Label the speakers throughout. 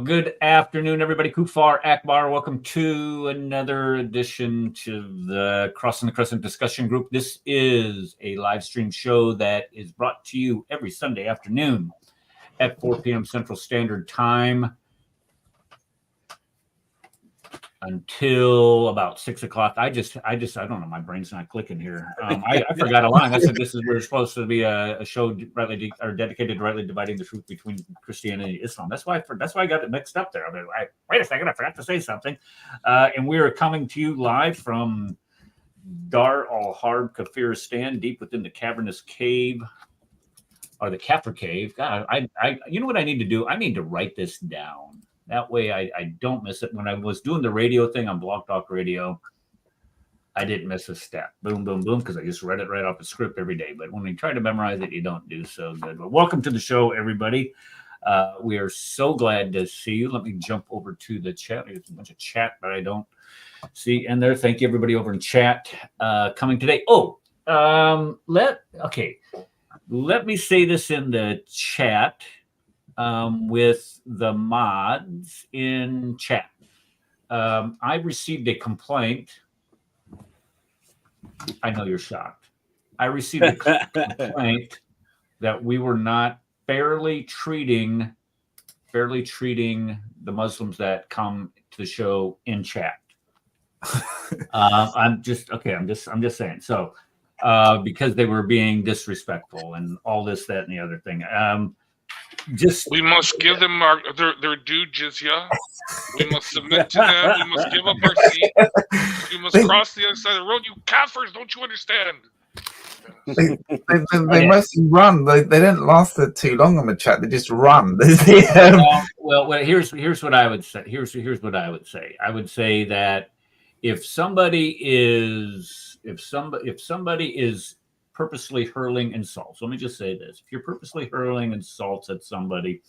Speaker 1: Good afternoon, everybody. Kufar Akbar. Welcome to another edition to the Crossing the Crescent discussion group. This is a live stream show that is brought to you every Sunday afternoon at 4 p.m. Central Standard Time until about 6 o'clock. I don't know. My brain's not clicking here. I forgot a line. I said we're supposed to be a show dedicated to rightly dividing the truth between Christianity and Islam. That's why I got it mixed up there. I mean, wait a second, I forgot to say something. And we are coming to you live from Dar al-Harb Kafiristan, deep within the cavernous cave, or the Kafir cave. God, you know what I need to do? I need to write this down. That way I don't miss it. When I was doing the radio thing on Blog Talk Radio, I didn't miss a step. Boom, boom, boom, because I just read it right off the script every day. But when you try to memorize it, you don't do so good. But welcome to the show, everybody. We are so glad to see you. Let me jump over to the chat. There's a bunch of chat that I don't see in there. Thank you, everybody over in chat coming today. Let me say this in the chat. With the mods in chat. I received a complaint. I know you're shocked. I received a complaint that we were not fairly treating the Muslims that come to the show in chat. I'm just saying. So because they were being disrespectful and all this, that, and the other thing.
Speaker 2: We must give them their due jizya. We must submit to them. We must give up our seat. We must cross the other side of the road. You kafirs, don't you understand?
Speaker 3: They mostly run. They don't last too long on the chat. They just run.
Speaker 1: Well, here's what I would say. Here's what I would say. I would say that if somebody is purposely hurling insults. Let me just say this. If you're purposely hurling insults at somebody,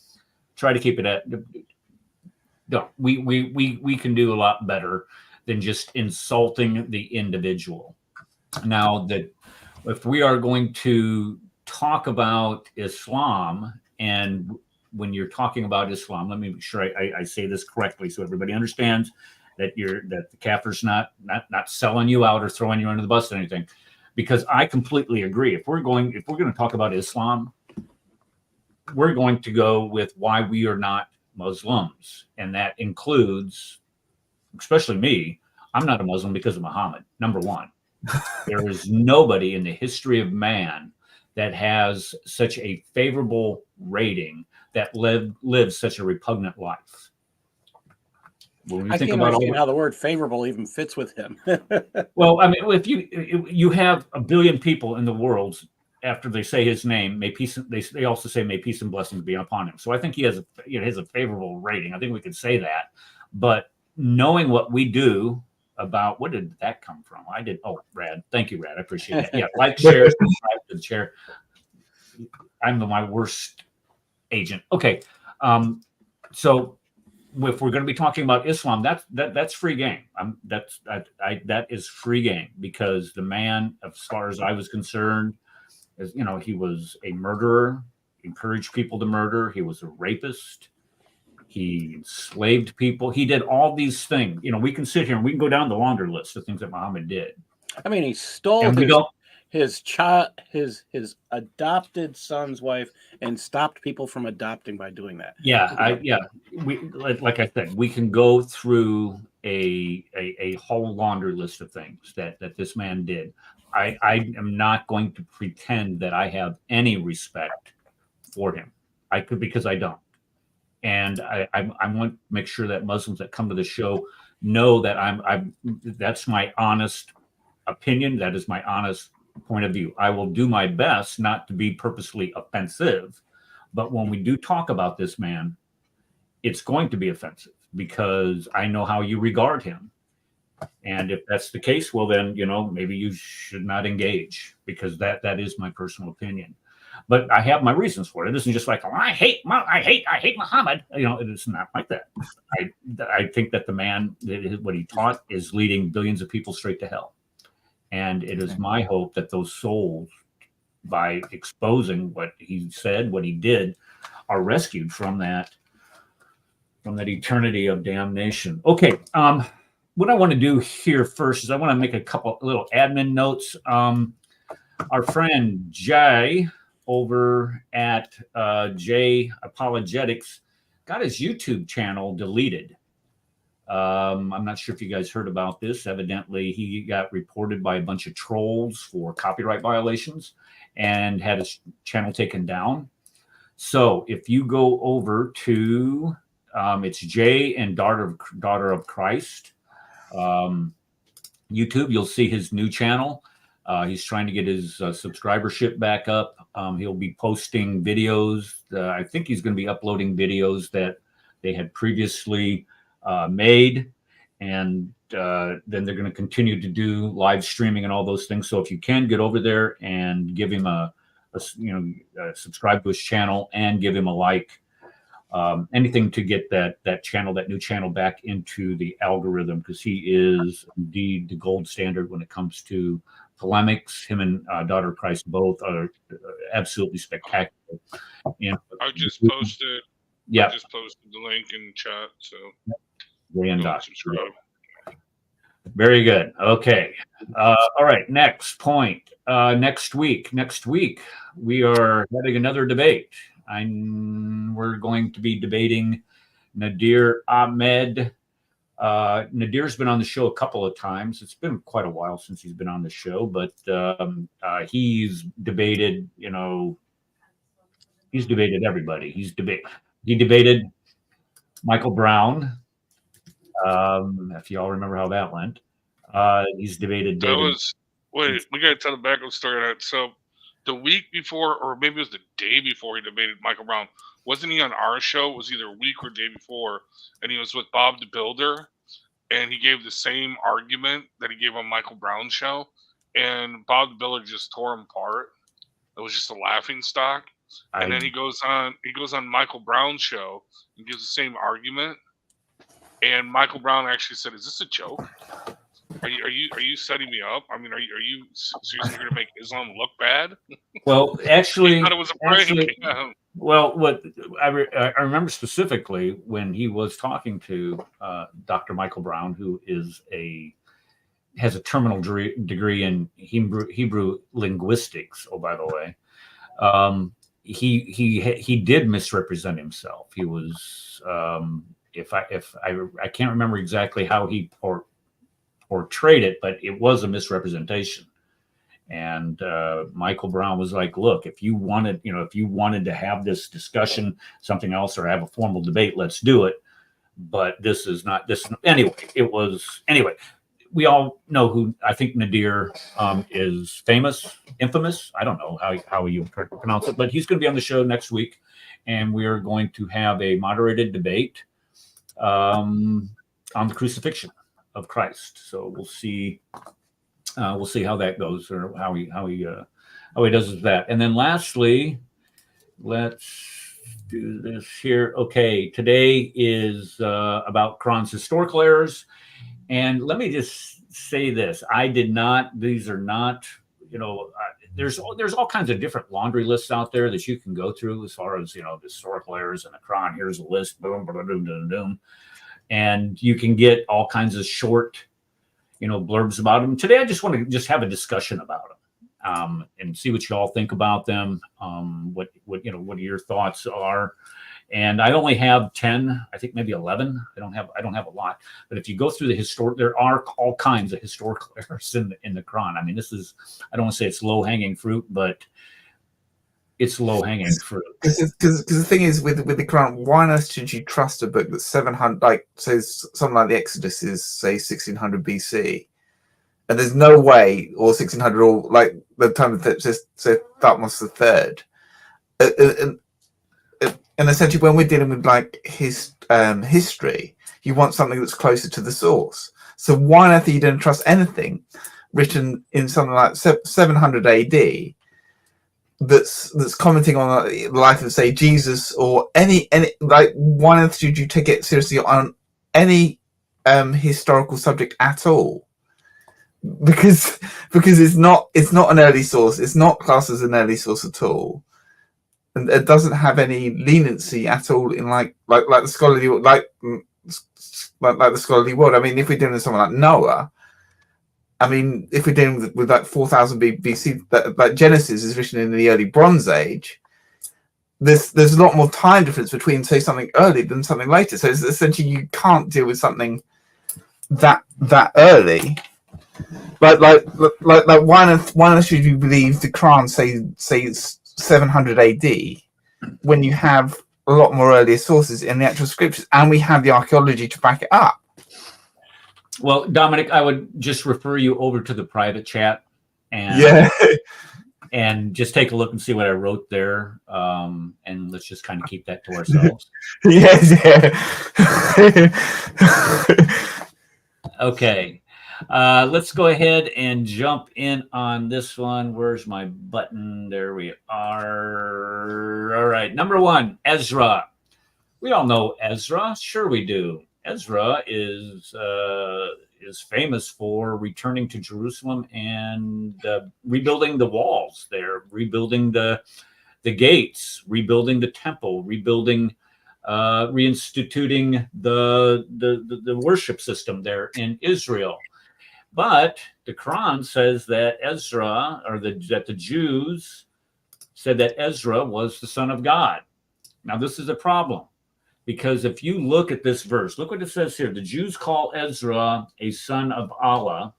Speaker 1: try to keep it at no. We can do a lot better than just insulting the individual. Now that if we are going to talk about Islam, and when you're talking about Islam, let me make sure I say this correctly so everybody understands that the kafir's not selling you out or throwing you under the bus or anything. Because I completely agree. If we're going to talk about Islam, we're going to go with why we are not Muslims. And that includes, especially me, I'm not a Muslim because of Muhammad, number one. There is nobody in the history of man that has such a favorable rating that lives such a repugnant life.
Speaker 4: When I can't understand how the word favorable even fits with him.
Speaker 1: Well, I mean, if you have a billion people in the world, after they say his name, may peace. They also say may peace and blessings be upon him. So I think he has a favorable rating. I think we could say that. But knowing what we do about what did that come from? Rad. Thank you, Rad. I appreciate that. Yeah, like, share, subscribe to the chair. I'm my worst agent. Okay, so. If we're going to be talking about Islam, that's free game. That is free game, because the man, as far as I was concerned, he was a murderer, encouraged people to murder. He was a rapist. He enslaved people. He did all these things. We can sit here and we can go down the laundry list of things that Muhammad did.
Speaker 4: I mean, he stole his adopted son's wife and stopped people from adopting by doing that.
Speaker 1: Like I said, we can go through a whole laundry list of things that this man did. I am not going to pretend that I have any respect for him. I could, because I don't. And I want to make sure that Muslims that come to the show know that that's my honest opinion. That is my honest point of view. I will do my best not to be purposely offensive, but when we do talk about this man, it's going to be offensive because I know how you regard him. And if that's the case, well then, maybe you should not engage, because that is my personal opinion. But I have my reasons for it. It isn't just like, I hate Muhammad. It's not like that. I think that the man, what he taught is leading billions of people straight to hell. And it is my hope that those souls, by exposing what he said, what he did, are rescued from that from that eternity of damnation. Okay. What I want to do here first is I want to make a couple little admin notes. Our friend Jay over at Jay Apologetics got his YouTube channel deleted. I'm not sure if you guys heard about this. Evidently, he got reported by a bunch of trolls for copyright violations and had his channel taken down. So if you go over to, it's Jay and Daughter of Christ YouTube, you'll see his new channel. He's trying to get his subscribership back up. He'll be posting videos. I think he's going to be uploading videos that they had previously made, and then they're going to continue to do live streaming and all those things. So if you can get over there and give him subscribe to his channel and give him a like, anything to get that new channel back into the algorithm, because he is indeed the gold standard when it comes to polemics. Him and Daughter of Christ both are absolutely spectacular. And
Speaker 2: I just posted.
Speaker 1: Yeah,
Speaker 2: I just posted the link in the chat. So
Speaker 1: subscribe. Very good. Okay. All right. Next point. Next week we are having another debate. We're going to be debating Nadir Ahmed. Nadir's been on the show a couple of times. It's been quite a while since he's been on the show, but he's debated, he's debated everybody. He debated Michael Brown. If y'all remember how that went. He's debated David.
Speaker 2: We got to tell the background story on that. So the week before, or maybe it was the day before he debated Michael Brown, wasn't he on our show? It was either a week or day before, and he was with Bob the Builder, and he gave the same argument that he gave on Michael Brown's show, and Bob the Builder just tore him apart. It was just a laughing stock. And then he goes on Michael Brown's show and gives the same argument, and Michael Brown actually said, "Is this a joke? Are you setting me up? I mean, are you seriously going to make Islam look bad?"
Speaker 1: Well, actually,
Speaker 2: I thought it was a prank.
Speaker 1: Well, what I remember specifically when he was talking to Dr. Michael Brown, who has a terminal degree in Hebrew linguistics. Oh, by the way, he did misrepresent himself. He was if I can't remember exactly how he portrayed it, but it was a misrepresentation. And Michael Brown was like, "Look, if you wanted to have this discussion, something else, or have a formal debate, let's do it. But this is not this anyway." Anyway. We all know who I think Nadir is infamous. I don't know how you pronounce it, but he's going to be on the show next week, and we are going to have a moderated debate on the crucifixion of Christ. So we'll see how that goes, or how he does with that. And then lastly, let's do this here. Okay, today is about Quran's historical errors. And let me just say this: these are not, there's all kinds of different laundry lists out there that you can go through as far as, historical errors in the Quran. Here's a list, boom, boom, boom, boom, boom, and you can get all kinds of short, blurbs about them. Today, I just want to have a discussion about them and see what you all think about them. What your thoughts are. And I only have 10, I think maybe 11. I don't have a lot. But if you go through there are all kinds of historical errors in the Quran. I mean, I don't want to say it's low-hanging fruit, but it's low-hanging fruit.
Speaker 3: Because the thing is, with the Quran, why on earth should you trust a book that's 700, like says something like the Exodus is, say, 1600 BC, and there's no way, or 1600, or like the time of Thutmose III. And essentially, when we're dealing with like his history, you want something that's closer to the source. So why on earth are you don't trust anything written in something like 700 AD that's commenting on the life of, say, Jesus, or any like, why on earth should you take it seriously on any historical subject at all? Because it's not an early source. It's not classed as an early source at all. and it doesn't have any leniency at all in like the scholarly like the scholarly world. I mean, if we're dealing with someone like Noah, I mean, if we're dealing with like 4000 BC, that Genesis is written in the early Bronze Age. There's a lot more time difference between, say, something early than something later. So it's essentially you can't deal with something that early. Like why should you believe the Quran say 700 AD when you have a lot more earlier sources in the actual scriptures, and we have the archaeology to back it up?
Speaker 1: Well, Dominic, I would just refer you over to the private chat and and just take a look and see what I wrote there. And let's just kind of keep that to ourselves.
Speaker 3: Yes, yeah.
Speaker 1: Okay. Let's go ahead and jump in on this one. Where's my button? There we are. All right. Number one, Ezra. We all know Ezra. Sure we do. Ezra is famous for returning to Jerusalem and rebuilding the walls there, rebuilding the gates, rebuilding the temple, reinstituting the worship system there in Israel. But the Quran says that Ezra, or that the Jews said that Ezra was the son of God. Now, this is a problem, because if you look at this verse, look what it says here. The Jews call Ezra a son of Allah.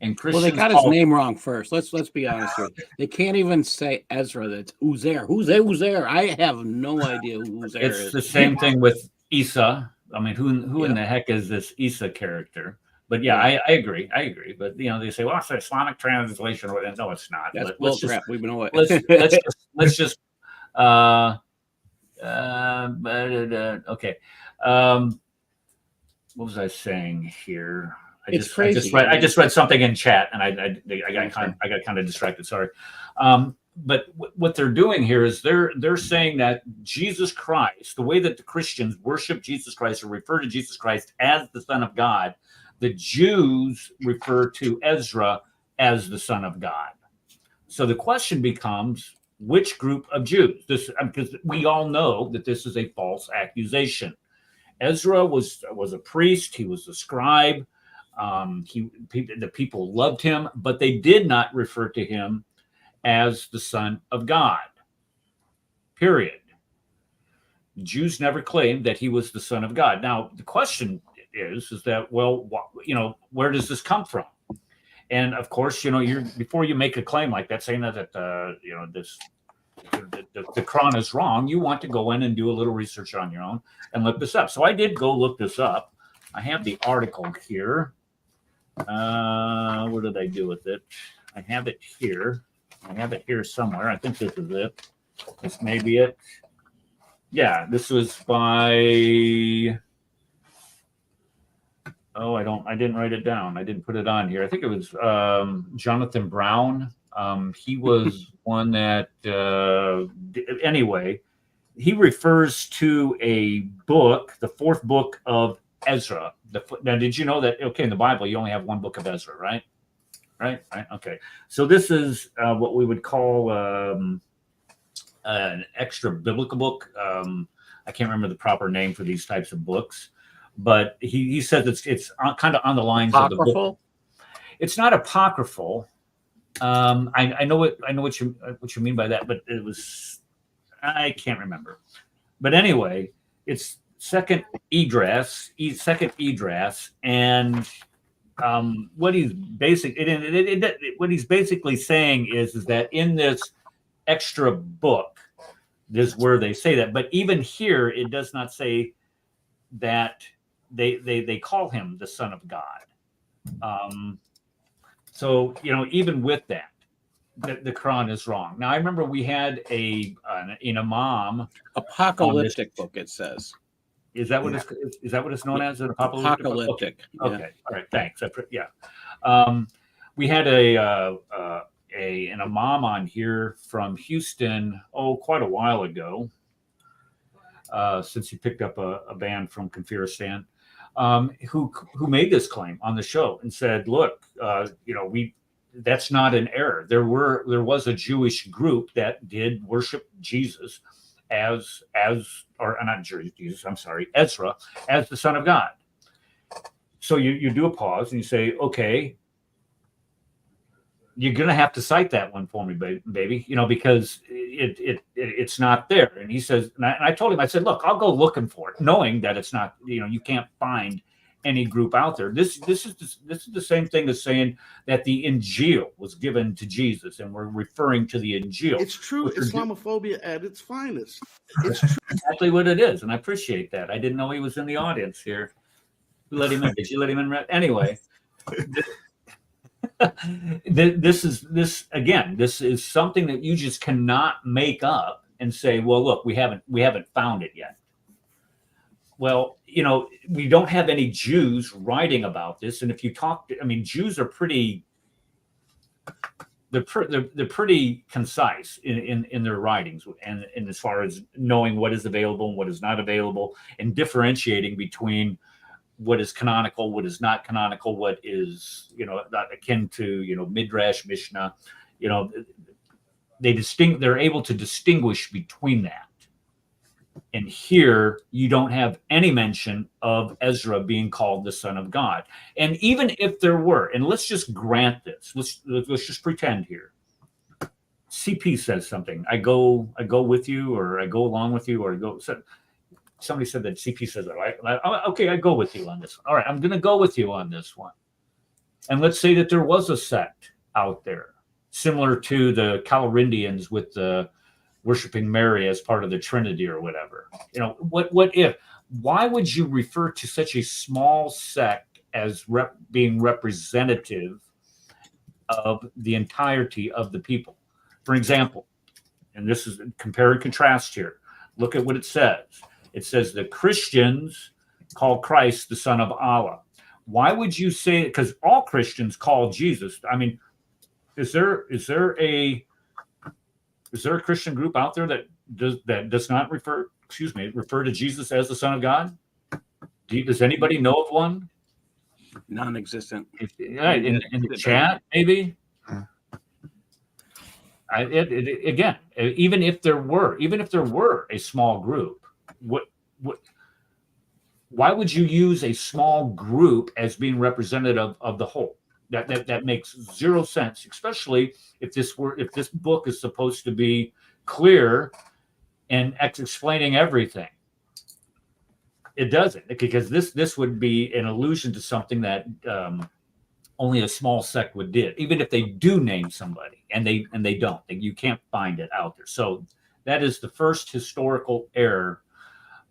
Speaker 1: And Christians
Speaker 4: they got his name wrong first. Let's be honest here. They can't even say Ezra. That's Uzair. Who's Uzair? I have no idea who Uzair is.
Speaker 1: It's the same thing with Isa. I mean, who in the heck is this Isa character? But yeah, I agree. But they say, well, it's an Islamic translation. No, it's not.
Speaker 4: That's bullcrap. We know it.
Speaker 1: Let's just okay. What was I saying here? I just read something in chat, and I got kind of distracted. Sorry. But what they're doing here is they're saying that Jesus Christ, the way that the Christians worship Jesus Christ or refer to Jesus Christ as the Son of God, the Jews refer to Ezra as the Son of God. So the question becomes, which group of Jews? Because we all know that this is a false accusation. Ezra was a priest. He was a scribe. The people loved him, but they did not refer to him as the Son of God. Period. The Jews never claimed that he was the Son of God. Now, the question is that, well, where does this come from? And of course, before you make a claim like that, saying that the Quran is wrong, you want to go in and do a little research on your own and look this up. So I did go look this up. I have the article here. What did I do with it? I have it here. I have it here somewhere. I think this is it. This may be it. Yeah, this was by... Oh, I didn't write it down. I didn't put it on here. I think it was Jonathan Brown. He was one that, anyway, he refers to a book, the fourth book of Ezra. Now, did you know that, in the Bible, you only have one book of Ezra, right? Right. Okay. So this is what we would call an extra biblical book. I can't remember the proper name for these types of books. But he says it's kind of on the lines
Speaker 4: apocryphal?
Speaker 1: Of the book. It's not apocryphal. I know what you mean by that, but I can't remember. But anyway, it's second Esdras, and what he's basically saying is that in this extra book, this is where they say that. But even here, it does not say that. They call him the Son of God. So, even with that, the Quran is wrong. Now, I remember we had an imam.
Speaker 4: Apocalyptic book, it says.
Speaker 1: Is that what it's known as? An apocalyptic? Okay.
Speaker 4: Yeah.
Speaker 1: All right. Thanks. We had an imam on here from Houston, quite a while ago, since he picked up a band from Kafiristan. Who made this claim on the show and said, look, that's not an error. There was a Jewish group that did worship Jesus or not Jesus, I'm sorry, Ezra as the Son of God. So you do a pause and you say, okay, you're gonna have to cite that one for me, baby, because it's not there. And he says, and I told him, I said, look, I'll go looking for it, knowing that it's not, you can't find any group out there. This is the same thing as saying that the Injil was given to Jesus, and we're referring to the Injil.
Speaker 5: It's true Islamophobia at its finest. It's true.
Speaker 1: Exactly what it is, and I appreciate that. I didn't know he was in the audience here. Who let him in? Did you let him in? Anyway. This is something that you just cannot make up and say, well, look, we haven't found it yet. Well, we don't have any Jews writing about this, and if you talk, Jews are pretty. They're pretty concise in their writings, and as far as knowing what is available and what is not available, and differentiating between what is canonical, what is not canonical, what is not akin to Midrash, Mishnah. They're able to distinguish between that. And here you don't have any mention of Ezra being called the Son of God. And even if there were, and let's just grant this, let's just pretend here. CP says something. I go with you, or I go along with you, or I go. Somebody said that CP says that, right? Okay, I go with you on this. All right, I'm going to go with you on this one. And let's say that there was a sect out there, similar to the Carolingians with the worshiping Mary as part of the Trinity or whatever. What if? Why would you refer to such a small sect as being representative of the entirety of the people? For example, and this is compare and contrast here. Look at what it says. It says the Christians call Christ the Son of Allah. Why would you say? Because all Christians call Jesus. Is there a Christian group out there that does not refer to Jesus as the Son of God? Does anybody know of one?
Speaker 4: Non-existent.
Speaker 1: In the chat, maybe. Again, even if there were a small group, why would you use a small group as being representative of the whole? That makes zero sense, especially if this book is supposed to be clear and explaining everything. It doesn't, because this would be an allusion to something that only a small sect would do, even if they do name somebody, and they don't. You can't find it out there. So that is the first historical error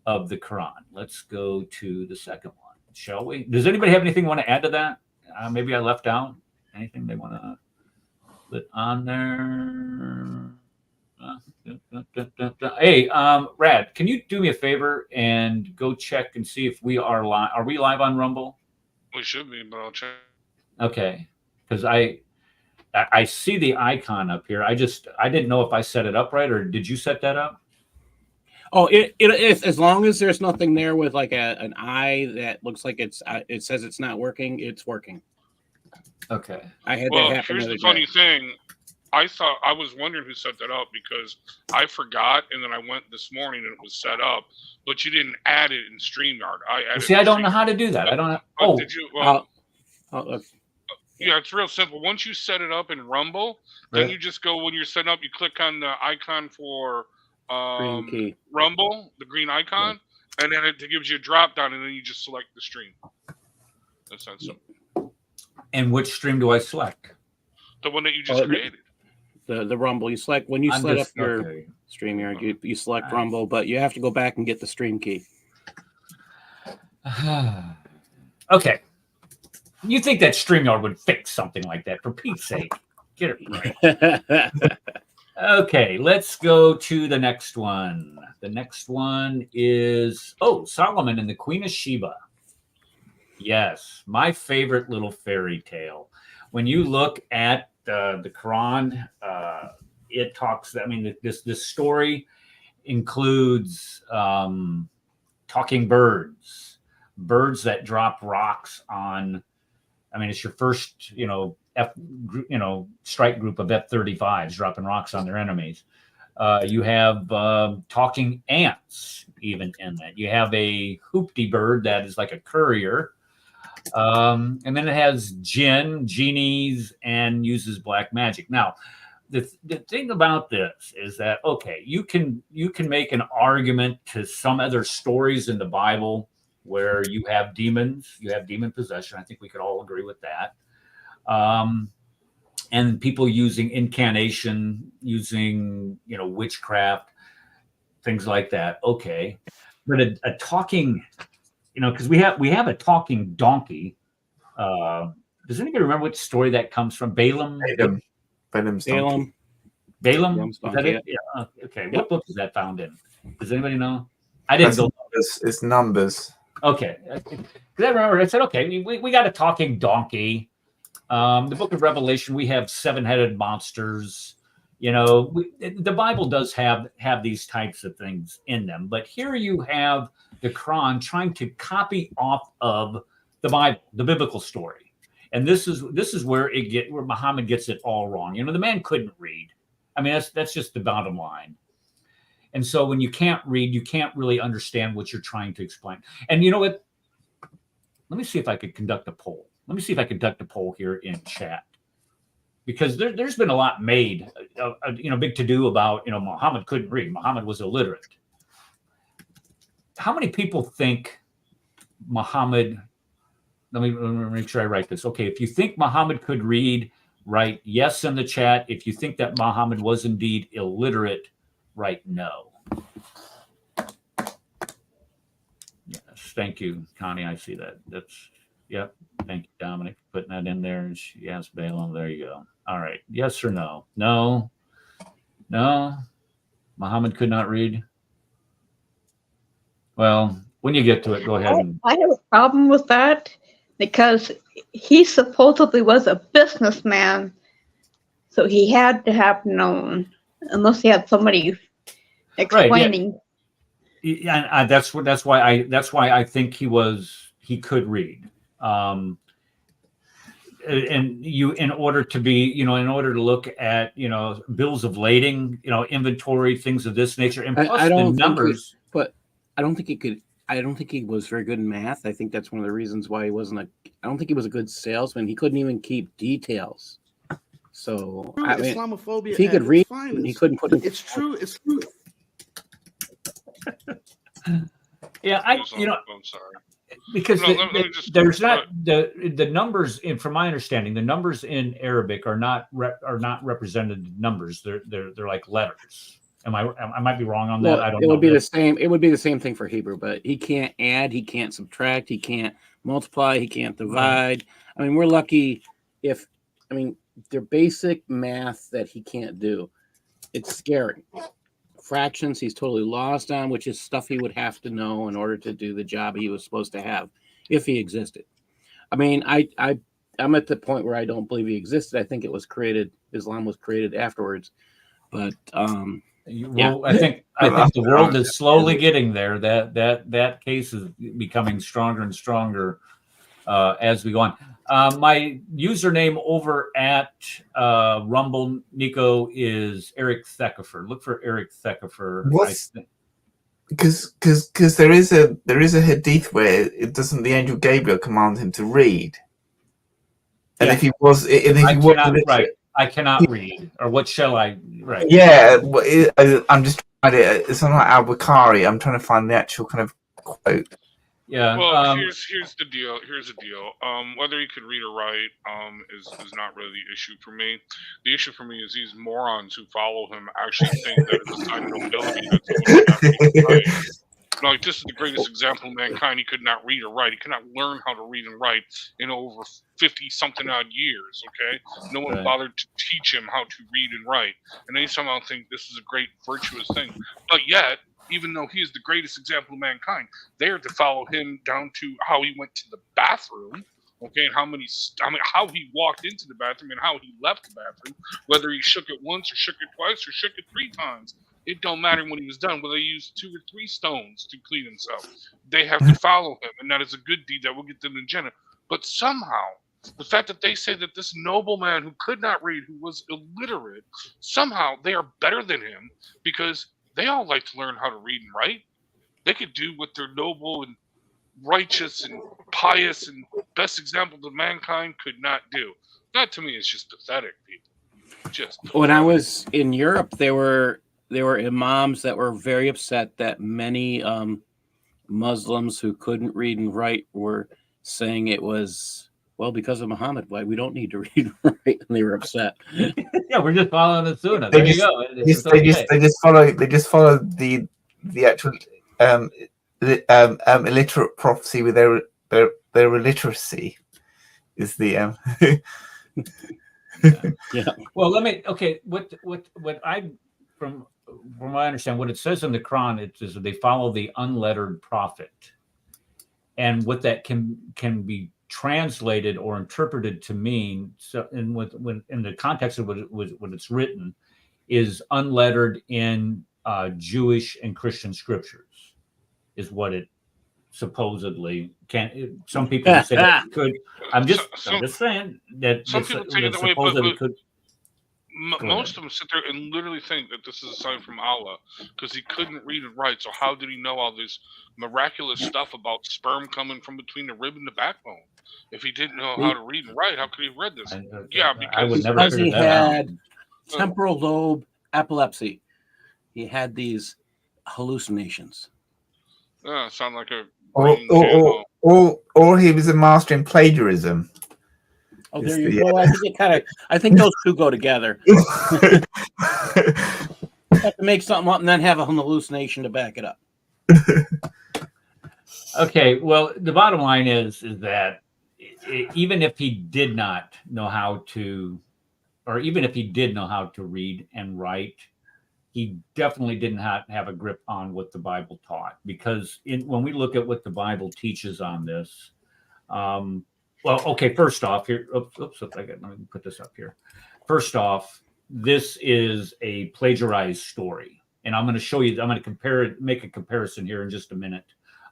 Speaker 1: of the Quran. Let's go to the second one, shall we? Does anybody have anything want to add to that? Maybe I left out anything they want to put on there. Hey, Rad, can you do me a favor and go check and see if we are live? Are we live on Rumble?
Speaker 2: We should be, but I'll check.
Speaker 1: Okay, because I see the icon up here. I didn't know if I set it up right, or did you set that up?
Speaker 4: Oh, it as long as there's nothing there with like an eye that looks like it says it's not working, it's working.
Speaker 1: Okay.
Speaker 4: I had that happen.
Speaker 2: Here's the funny thing. I was wondering who set that up, because I forgot, and then I went this morning and it was set up, but you didn't add it in StreamYard. I added.
Speaker 1: See, I don't know how to do that. I don't. Oh,
Speaker 2: did you? Yeah, it's real simple. Once you set it up in Rumble, then you just go, when you're setting up, you click on the icon for Rumble, the green icon, and then it gives you a drop down, and then you just select the stream. That's that simple.
Speaker 1: And which stream do I select?
Speaker 2: The one that you just created.
Speaker 4: The Rumble. You select when you set up your StreamYard, you select Rumble, but you have to go back and get the stream key.
Speaker 1: Okay. You think that StreamYard would fix something like that, for Pete's sake? Get it right. Okay, let's go to the next one. The next one is Solomon and the Queen of Sheba. Yes, my favorite little fairy tale. When you look at the Quran, it talks. This story includes talking birds that drop rocks on I mean, it's your first, strike group of F-35s dropping rocks on their enemies. You have talking ants even in that. You have a hoopty bird that is like a courier. And then it has genies, and uses black magic. Now, the thing about this is that, okay, you can make an argument to some other stories in the Bible where you have demons, you have demon possession. I think we could all agree with that. And people using incantation, using, witchcraft, things like that. Okay. But a talking, because we have a talking donkey. Does anybody remember what story that comes from? Balaam?
Speaker 3: Balaam's
Speaker 4: Balaam.
Speaker 1: Balaam?
Speaker 4: Is
Speaker 1: that it? Yeah. Okay.
Speaker 4: Yep.
Speaker 1: What book is that found in? Does anybody know? I didn't go.
Speaker 3: It's Numbers.
Speaker 1: Okay. Because I remember I said, okay, we got a talking donkey. The book of Revelation, we have 7-headed monsters. The Bible does have these types of things in them. But here you have the Quran trying to copy off of the Bible, the biblical story. And this is where where Muhammad gets it all wrong. The man couldn't read. I mean, that's just the bottom line. And so when you can't read, you can't really understand what you're trying to explain. And you know what? Let me see if I could conduct a poll. Let me see if I can conduct a poll here in chat. Because there's been a lot made, big to-do about, Muhammad couldn't read. Muhammad was illiterate. How many people think Muhammad, let me make sure I write this. Okay, if you think Muhammad could read, write yes in the chat. If you think that Muhammad was indeed illiterate, write no. Yes, thank you, Connie. I see that. Yep. Thank you, Dominic, for putting that in there. Yes, Balaam. There you go. All right. Yes or no? No. Muhammad could not read. Well, when you get to it, go ahead.
Speaker 6: I have a problem with that because he supposedly was a businessman, so he had to have known, unless he had somebody explaining.
Speaker 1: Right, yeah, that's why I think he could read. And in order to look at bills of lading, inventory, things of this nature, and plus the numbers.
Speaker 4: But I don't think he could. I don't think he was very good in math. I think that's one of the reasons why he wasn't I don't think he was a good salesman. He couldn't even keep details. So
Speaker 5: True,
Speaker 4: I mean,
Speaker 5: Islamophobia
Speaker 4: if he could
Speaker 5: at
Speaker 4: read,
Speaker 5: its finest.
Speaker 4: he couldn't put it.
Speaker 5: It's true. It's true.
Speaker 1: Yeah,
Speaker 2: I'm sorry.
Speaker 1: Because
Speaker 2: let me just,
Speaker 1: there's not the numbers in, from my understanding, the numbers in Arabic are not represented numbers. They're like letters. I might be wrong on that.
Speaker 4: Well,
Speaker 1: I don't
Speaker 4: it
Speaker 1: know.
Speaker 4: would be the same. It would be the same thing for Hebrew, but he can't add, he can't subtract, he can't multiply, he can't divide. I mean, we're lucky if, they're basic math that he can't do. It's scary. Fractions he's totally lost on, which is stuff he would have to know in order to do the job he was supposed to have if he existed. I'm at the point where I don't believe he existed. I think it was created. Islam was created afterwards, but
Speaker 1: yeah. I think the world is slowly getting there. That case is becoming stronger and stronger as we go on. My username over at Rumble, Nico, is Eric Theckefer. Look for Eric Theckefer.
Speaker 3: Because there is a hadith where it doesn't the angel Gabriel command him to read, and
Speaker 1: Yeah.
Speaker 3: if he was,
Speaker 1: I cannot read, or what shall I write?
Speaker 3: Yeah, I'm just trying to. It's not like Al-Bukhari. I'm trying to find the actual kind of quote.
Speaker 1: Yeah.
Speaker 2: Well, here's the deal. Whether he could read or write is not really the issue for me. The issue for me is these morons who follow him actually think that it's a sign of nobility that someone can actually write. Like, this is the greatest example of mankind. He could not read or write. He could not learn how to read and write in over 50-something odd years, okay? No one bothered to teach him how to read and write. And they somehow think this is a great, virtuous thing. But yet, even though he is the greatest example of mankind, they are to follow him down to how he went to the bathroom, okay, and how he walked into the bathroom and how he left the bathroom, whether he shook it once or shook it twice or shook it 3 times. It don't matter when he was done, whether he used 2 or 3 stones to clean himself. They have to follow him, and that is a good deed that will get them in Jannah. But somehow, The fact that they say that this nobleman who could not read, who was illiterate, somehow they are better than him because they all like to learn how to read and write. They could do what their noble and righteous and pious and best example to mankind could not do. That to me is just pathetic, people. Just
Speaker 4: when I was in Europe, there were imams that were very upset that many Muslims who couldn't read and write were saying it was, well, because of Muhammad. Why we don't need to read and write, and they were upset.
Speaker 1: Yeah, we're just following the Sunnah.
Speaker 3: They
Speaker 1: There you
Speaker 3: just-
Speaker 1: go.
Speaker 3: They just follow the actual illiterate prophecy with their illiteracy is the
Speaker 4: Yeah.
Speaker 1: Well, let me. Okay, what I from what I understand, what it says in the Quran, it is they follow the unlettered prophet, and what that can be translated or interpreted to mean. So, when in the context of what it's written, is unlettered in Jewish and Christian scriptures, is what it supposedly can. Some people say that it could. I'm just saying that
Speaker 2: some people take it that way, but
Speaker 1: could.
Speaker 2: most of them sit there and literally think that this is a sign from Allah because he couldn't read and write. So how did he know all this miraculous stuff about sperm coming from between the rib and the backbone? If he didn't know how to read and write, how could he have read this? Yeah,
Speaker 1: I would never
Speaker 4: Because he
Speaker 1: figure that out.
Speaker 4: had temporal lobe epilepsy. He had these hallucinations.
Speaker 2: Sound like a
Speaker 3: or he was a master in plagiarism.
Speaker 4: Oh,
Speaker 3: It's
Speaker 4: there you
Speaker 3: the-
Speaker 4: go. I think those two go together. You have to make something up and then have a hallucination to back it up.
Speaker 1: Okay, well, the bottom line is that even if he did not know how to, or even if he did know how to read and write, he definitely didn't have a grip on what the Bible taught. Because when we look at what the Bible teaches on this, well, okay, first off, here, let me put this up here. First off, this is a plagiarized story, and I'm going to show you. I'm going to make a comparison here in just a minute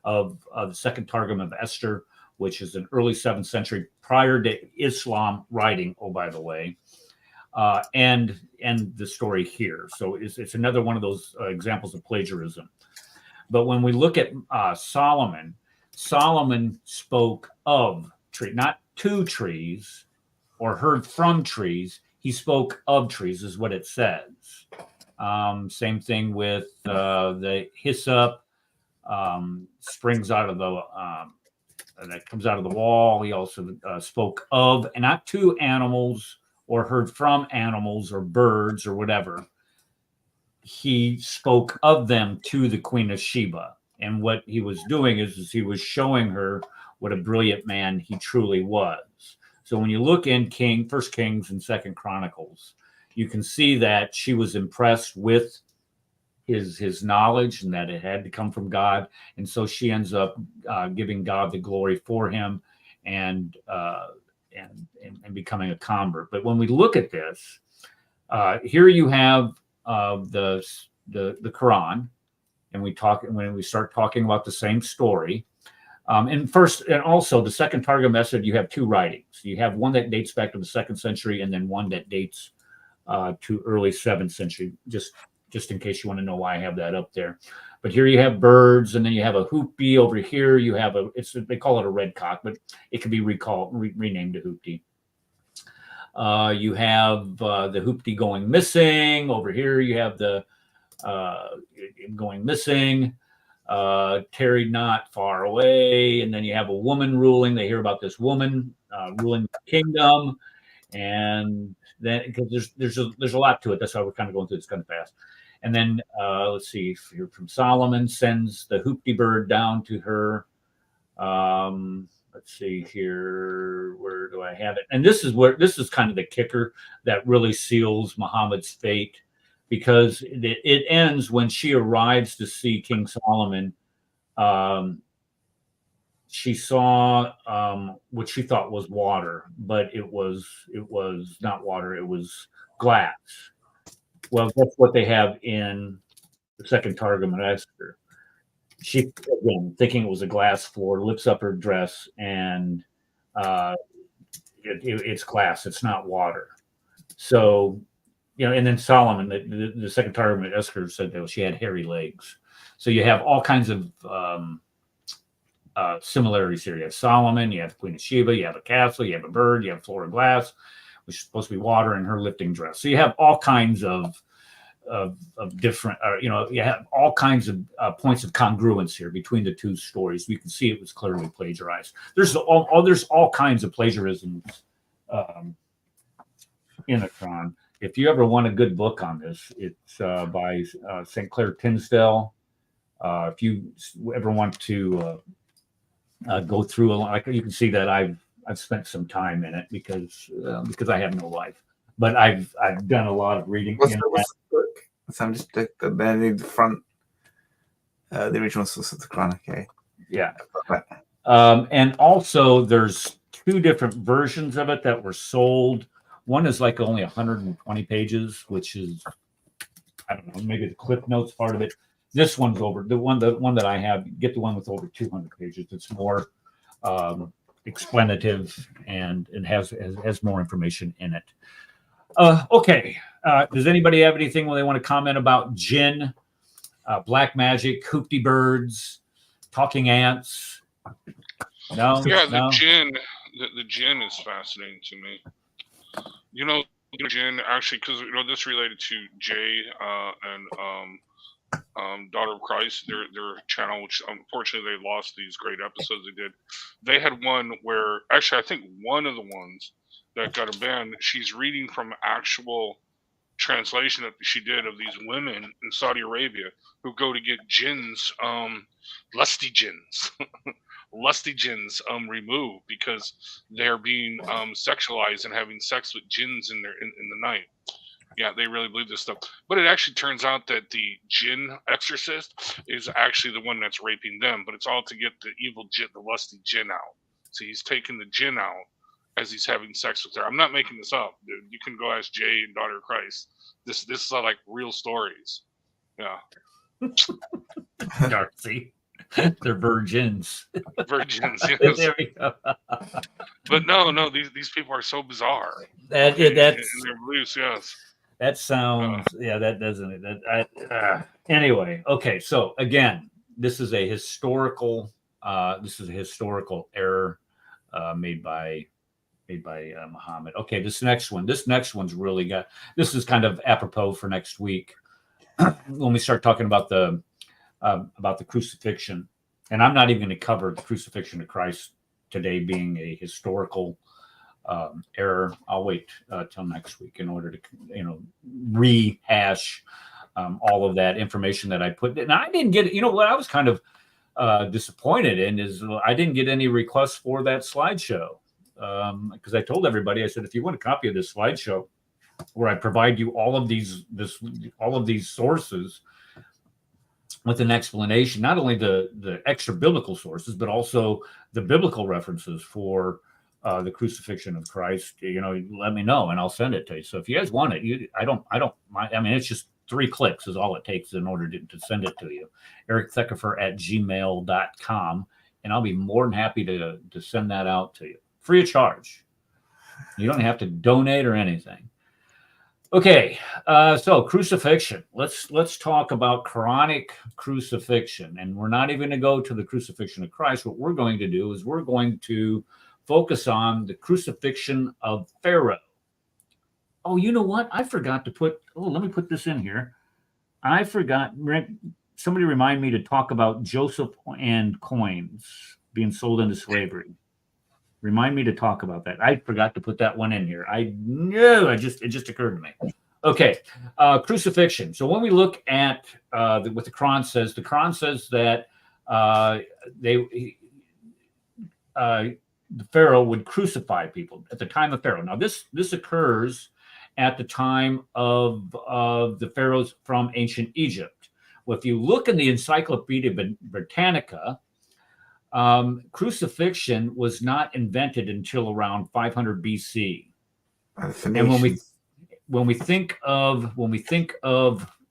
Speaker 1: of the Second Targum of Esther, which is an early 7th century prior to Islam writing. Oh, by the way, and the story here. So it's another one of those examples of plagiarism. But when we look at Solomon spoke of tree, not to trees or heard from trees. He spoke of trees, is what it says. Same thing with the hyssop, springs out of the that comes out of the wall. He also spoke of, and not to animals or heard from animals or birds or whatever. He spoke of them to the Queen of Sheba. And what he was doing is he was showing her what a brilliant man he truly was. So when you look in First Kings and Second Chronicles, you can see that she was impressed with his knowledge and that it had to come from God. And so she ends up giving God the glory for him and becoming a convert. But when we look at this, here you have the Quran, and when we start talking about the same story. And also the Second Targum method, you have two writings. You have one that dates back to the 2nd century, and then one that dates to early 7th century. Just in case you want to know why I have that up there. But here you have birds, and then you have a hoopty over here. You have they call it a red cock, but it can be renamed a hoopty. You have the hoopty going missing. Over here you have the going missing. Tarried not far away, and then you have a woman ruling. They hear about this woman ruling the kingdom, and then because there's a lot to it. That's why we're kind of going through this kind of fast. And then let's see, here from Solomon sends the hoopty bird down to her. Let's see here, where do I have it? And this is kind of the kicker that really seals Muhammad's fate. Because it ends when she arrives to see King Solomon. She saw what she thought was water, but it was not water. It was glass. Well, that's what they have in the Second Targum of Esther. She, again, thinking it was a glass floor, lifts up her dress and it's glass. It's not water. So, and then Solomon, the second Targum Esther said that she had hairy legs. So you have all kinds of similarities here. You have Solomon, you have the Queen of Sheba, you have a castle, you have a bird, you have floor of glass, which is supposed to be water, and her lifting dress. So you have all kinds of different, you have all kinds of points of congruence here between the two stories. You can see it was clearly plagiarized. There's all kinds of plagiarisms in the Quran. If you ever want a good book on this, it's by St. Clair Tinsdale. If you ever want to go through like you can see that I've spent some time in it because I have no life, but I've done a lot of reading.
Speaker 3: What's the book? So I'm just the front, the original source of the Quran. Okay.
Speaker 1: Yeah. And also there's two different versions of it that were sold. One is like only 120 pages, which is, I don't know, maybe the clip notes part of it. This one's over the one that I have. Get the one with over 200 pages. It's more explanative and has more information in it. Okay. Does anybody have anything where they want to comment about jinn, black magic, hoopty birds, talking ants? No.
Speaker 2: Yeah,
Speaker 1: no?
Speaker 2: The jinn is fascinating to me. Jinn actually, because this related to Jay and Daughter of Christ, their channel, which unfortunately they lost these great episodes they did. They had one where actually I think one of the ones that got a ban, she's reading from actual translation that she did of these women in Saudi Arabia who go to get jinns, lusty jinns removed because they're being sexualized and having sex with jinns in the night. Yeah, they really believe this stuff. But it actually turns out that the jinn exorcist is actually the one that's raping them, but it's all to get the evil jinn, the lusty jinn out. So he's taking the jinn out as he's having sex with her. I'm not making this up, dude. You can go ask Jay and Daughter of Christ. This is like real stories. Yeah.
Speaker 1: Darcy. They're virgins.
Speaker 2: Virgins, yes.
Speaker 1: There we go.
Speaker 2: But no, these people are so bizarre.
Speaker 1: That's
Speaker 2: in their beliefs, yes.
Speaker 1: That sounds that doesn't anyway. Okay, so again, this is a historical error made by Muhammad. Okay, this next one's really this is kind of apropos for next week when we start talking about the crucifixion. And I'm not even going to cover the crucifixion of Christ today being a historical error. I'll wait till next week in order to rehash all of that information that I put. And I didn't get what I was kind of disappointed in is I didn't get any requests for that slideshow because I told everybody, I said, if you want a copy of this slideshow where I provide you all of these sources with an explanation, not only the extra biblical sources, but also the biblical references for the crucifixion of Christ, let me know and I'll send it to you. So if you guys want it, I don't mind. I mean, it's just 3 clicks is all it takes in order to send it to you. ericthecker@gmail.com. And I'll be more than happy to send that out to you free of charge. You don't have to donate or anything. Okay, so crucifixion. Let's talk about Quranic crucifixion, and we're not even going to go to the crucifixion of Christ. What we're going to do is we're going to focus on the crucifixion of Pharaoh. Oh, you know what? I forgot to put. Oh, let me put this in here. I forgot. Somebody remind me to talk about Joseph and coins being sold into slavery. Remind me to talk about that. I forgot to put that one in here. I knew. It just occurred to me. Okay, crucifixion. So when we look at what the Quran says that the Pharaoh would crucify people at the time of Pharaoh. Now this occurs at the time of the pharaohs from ancient Egypt. Well, if you look in the Encyclopedia Britannica, crucifixion was not invented until around 500 BC. And when we think of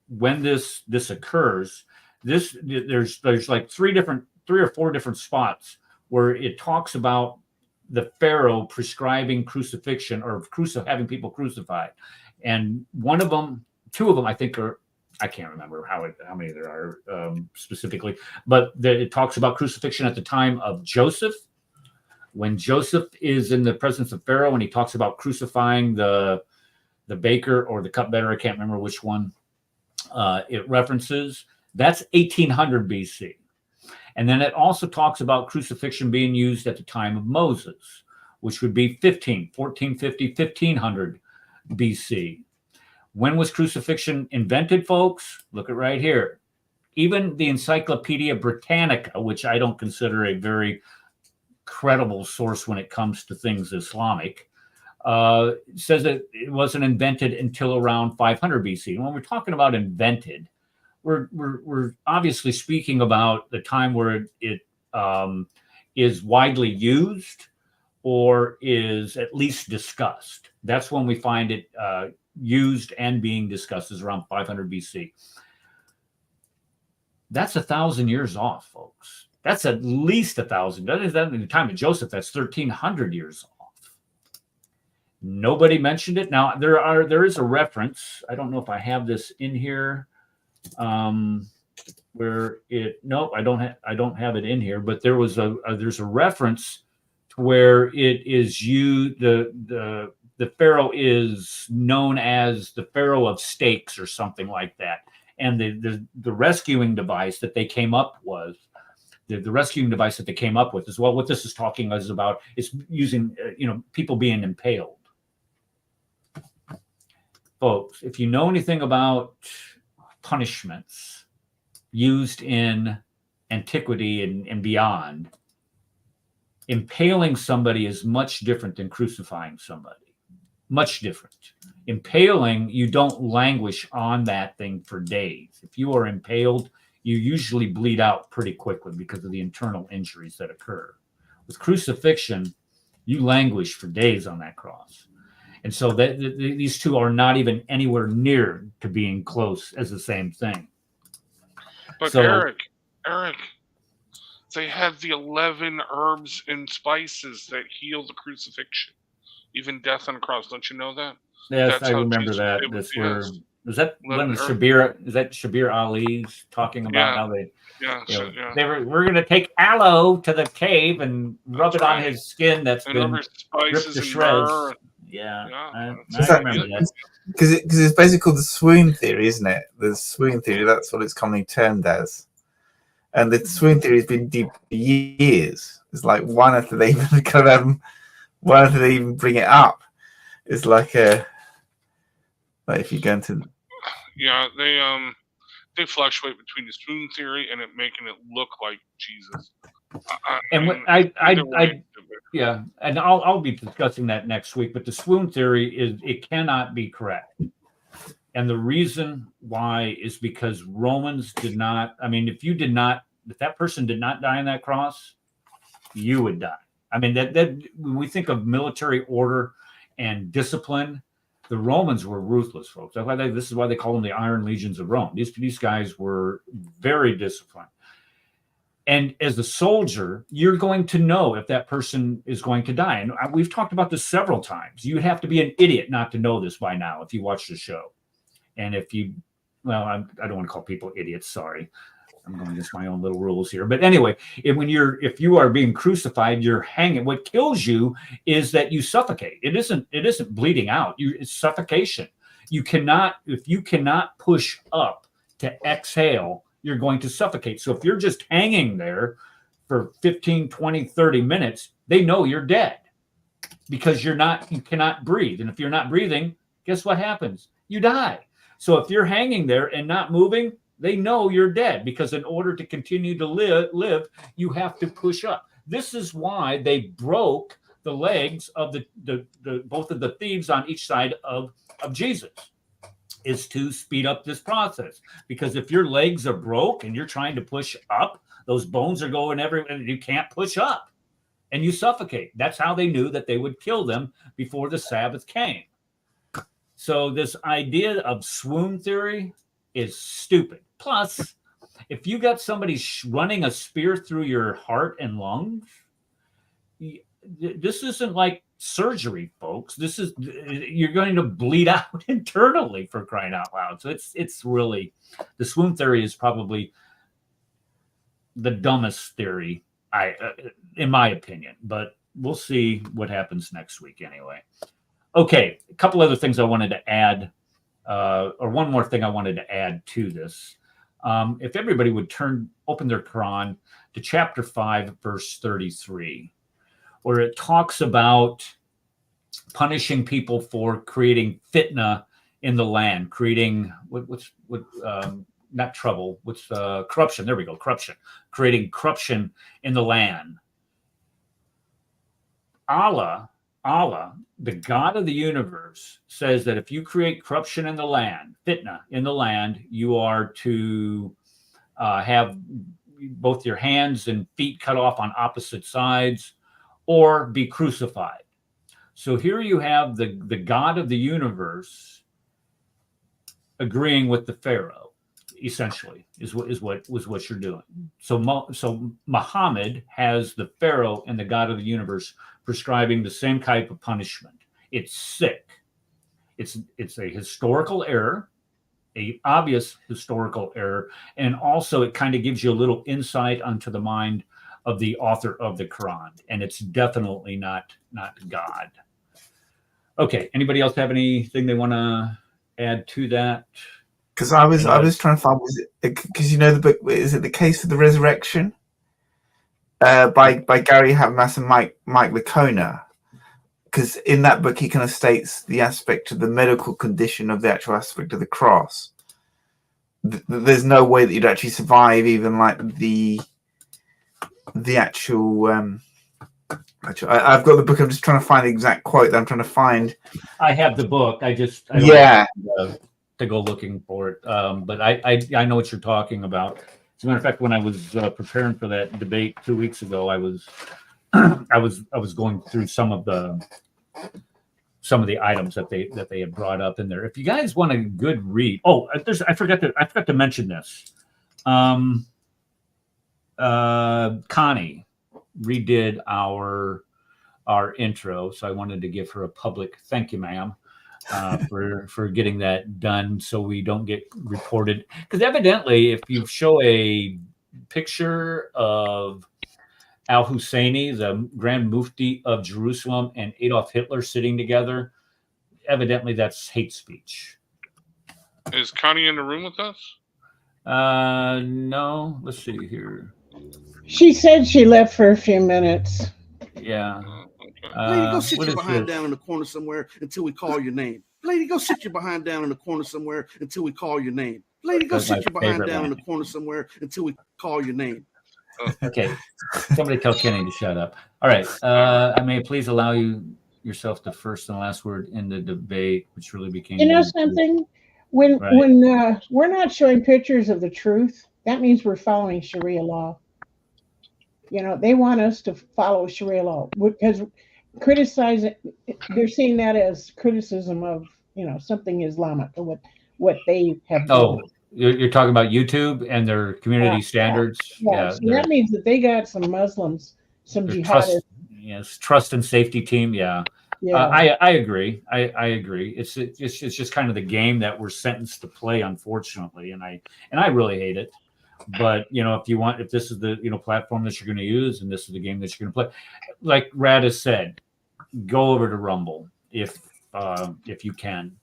Speaker 1: when this occurs, there's like 3 or 4 different spots where it talks about the Pharaoh prescribing crucifixion or having people crucified. And one of them, two of them, I think are, I can't remember how many there are specifically, but it talks about crucifixion at the time of Joseph. When Joseph is in the presence of Pharaoh and he talks about crucifying the baker or the cupbearer, I can't remember which one it references. That's 1800 BC. And then it also talks about crucifixion being used at the time of Moses, which would be 1450, 1500 BC. When was crucifixion invented, folks? Look at right here. Even the Encyclopedia Britannica, which I don't consider a very credible source when it comes to things Islamic, says that it wasn't invented until around 500 BC. And when we're talking about invented, we're obviously speaking about the time where it is widely used or is at least discussed. That's when we find it used and being discussed, is around 500 BC. That's 1,000 years off, folks. That's at least 1,000. That is that in the time of Joseph. That's 1,300 years off. Nobody mentioned it. Now there is a reference. I don't know if I have this in here. Where it nope, I don't have it in here, but there's a reference to where it is the Pharaoh is known as the Pharaoh of stakes or something like that. And the rescuing device that they came up with, the rescuing device that they came up with as well. What this is talking is about is using people being impaled. Folks, if you know anything about punishments used in antiquity and beyond, impaling somebody is much different than crucifying somebody. Much different. Impaling, you don't languish on that thing for days. If you are impaled, you usually bleed out pretty quickly because of the internal injuries that occur. With crucifixion, you languish for days on that cross. And so these two are not even anywhere near to being close as the same thing.
Speaker 2: But
Speaker 1: So,
Speaker 2: Eric, they had the 11 herbs and spices that heal the crucifixion, even death on the cross. Don't you know that?
Speaker 1: yes,
Speaker 2: That's
Speaker 1: I
Speaker 2: how
Speaker 1: remember
Speaker 2: Jesus
Speaker 1: that.
Speaker 2: did
Speaker 1: This
Speaker 2: with
Speaker 1: were
Speaker 2: yes.
Speaker 1: is that when
Speaker 2: 11
Speaker 1: Shabir, is that Shabir Ali's talking about
Speaker 2: Yeah.
Speaker 1: how they
Speaker 2: Yeah, yeah.
Speaker 1: we're going to take aloe to the cave and rub
Speaker 2: That's
Speaker 1: it on
Speaker 2: right.
Speaker 1: his skin that's
Speaker 2: And
Speaker 1: been
Speaker 2: other
Speaker 1: ripped
Speaker 2: spices
Speaker 1: to
Speaker 2: and
Speaker 1: shreds.
Speaker 2: myrrh.
Speaker 1: Yeah,
Speaker 2: Yeah,
Speaker 1: I
Speaker 2: that's
Speaker 1: remember that.
Speaker 3: Because it's basically called the swoon theory, isn't it? The swoon theory, that's what it's commonly termed as. And the swoon theory has been deep for years. It's like, why don't they even why don't they even bring it up? It's like if you go into
Speaker 2: Yeah, they fluctuate between the swoon theory and it making it look like Jesus.
Speaker 1: Yeah, and I'll be discussing that next week. But the swoon theory is it cannot be correct, and the reason why is because Romans did not. I mean, if that person did not die on that cross, you would die. I mean, that when we think of military order and discipline, the Romans were ruthless, folks. This is why they call them the Iron Legions of Rome. These guys were very disciplined. And as a soldier, you're going to know if that person is going to die. And we've talked about this several times. You have to be an idiot not to know this by now if you watch the show. And if you, well, I don't want to call people idiots. Sorry. I'm going against my own little rules here. But anyway, if you are being crucified, you're hanging. What kills you is that you suffocate. It isn't bleeding out. It's suffocation. If you cannot push up to exhale, you're going to suffocate. So if you're just hanging there for 15, 20, 30 minutes, they know you're dead because you cannot breathe. And if you're not breathing, guess what happens? You die. So if you're hanging there and not moving, they know you're dead because in order to continue to live, you have to push up. This is why they broke the legs of the both of the thieves on each side of Jesus, is to speed up this process. Because if your legs are broke and you're trying to push up, those bones are going everywhere and you can't push up and you suffocate. That's how they knew that they would kill them before the Sabbath came. So this idea of swoon theory is stupid. Plus, if you got somebody running a spear through your heart and lungs, this isn't like surgery, folks. This is, you're going to bleed out internally, for crying out loud. So it's really, the swoon theory is probably the dumbest theory, in my opinion, but we'll see what happens next week anyway. Okay, a couple other things I wanted to add, or one more thing I wanted to add to this. If everybody would open their Quran to chapter 5, verse 33, where it talks about punishing people for creating fitna in the land, creating not trouble, corruption. There we go, corruption, creating corruption in the land. Allah, the God of the universe, says that if you create corruption in the land, fitna in the land, you are to have both your hands and feet cut off on opposite sides or be crucified. So here you have the God of the universe agreeing with the Pharaoh, essentially, is what you're doing. So Muhammad has the Pharaoh and the God of the universe prescribing the same type of punishment. It's sick. It's a historical error, a obvious historical error, and also it kind of gives you a little insight onto the mind of the author of the Quran, and it's definitely not God. Okay, anybody else have anything they want to add to that?
Speaker 3: Because I was trying to find, because you know the book, is it The Case of the Resurrection? By Gary Habermas and Mike Licona. Because in that book he kind of states the aspect of the medical condition of the actual aspect of the cross. There's no way that you'd actually survive even like the actual I've got the book. I'm just trying to find the exact quote that I'm trying to find.
Speaker 1: I have the book. I don't
Speaker 3: yeah
Speaker 1: have to go looking for it. But I know what you're talking about. As a matter of fact, when I was preparing for that debate 2 weeks ago, I was going through some of the items that they had brought up in there. If you guys want a good read, I forgot to mention this. Connie redid our intro, so I wanted to give her a public thank you, ma'am, for getting that done, so we don't get reported. Because evidently, if you show a picture of Al Husseini, the Grand Mufti of Jerusalem, and Adolf Hitler sitting together, evidently that's hate speech.
Speaker 2: Is Connie in the room with us?
Speaker 1: No. Let's see here.
Speaker 7: She said she left for a few minutes.
Speaker 1: Yeah.
Speaker 5: Lady, go sit your behind down in the corner somewhere until we call your name. Lady, go sit your behind down in the corner somewhere until we call your name. Lady, go sit your behind down in the corner somewhere until we call your name.
Speaker 1: Okay. Somebody tell Kenny to shut up. All right. I may please allow yourself the first and last word in the debate, which really became.
Speaker 7: You know something? When we're not showing pictures of the truth, that means we're following Sharia law. You know, they want us to follow Sharia law because criticizing, they're seeing that as criticism of, something Islamic or what they have done.
Speaker 1: Oh, you're talking about YouTube and their community standards.
Speaker 7: Yeah, so that means that they got some Muslims, some jihadists.
Speaker 1: Trust and safety team. Yeah. I agree. I agree. It's just kind of the game that we're sentenced to play, unfortunately, and I really hate it. But if this is the platform that you're going to use, and this is the game that you're going to play, like Rad has said, go over to Rumble if you can,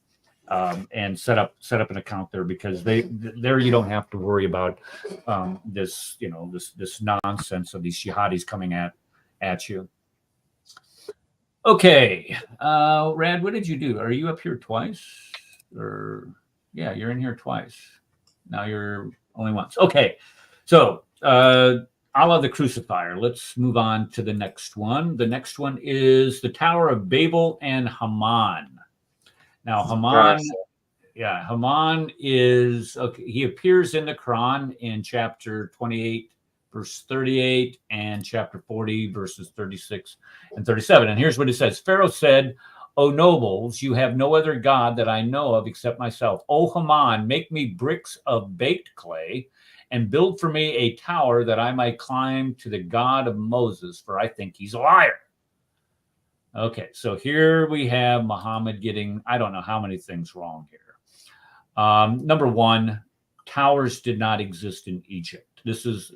Speaker 1: and set up an account there, because there you don't have to worry about this nonsense of these jihadis coming at you. Okay, Rad, what did you do? Are you up here twice? Or yeah, you're in here twice. Now you're only once. Okay, so Allah the Crucifier. Let's move on to the next one. The next one is the Tower of Babel and Haman. Now Haman is okay. He appears in the Quran in chapter 28, verse 38, and chapter 40, verses 36 and 37. And here's what it says. Pharaoh said, "O nobles, you have no other God that I know of except myself. O Haman, make me bricks of baked clay and build for me a tower that I might climb to the God of Moses, for I think he's a liar." Okay, so here we have Muhammad getting, I don't know how many things wrong here. Number one, towers did not exist in Egypt. This is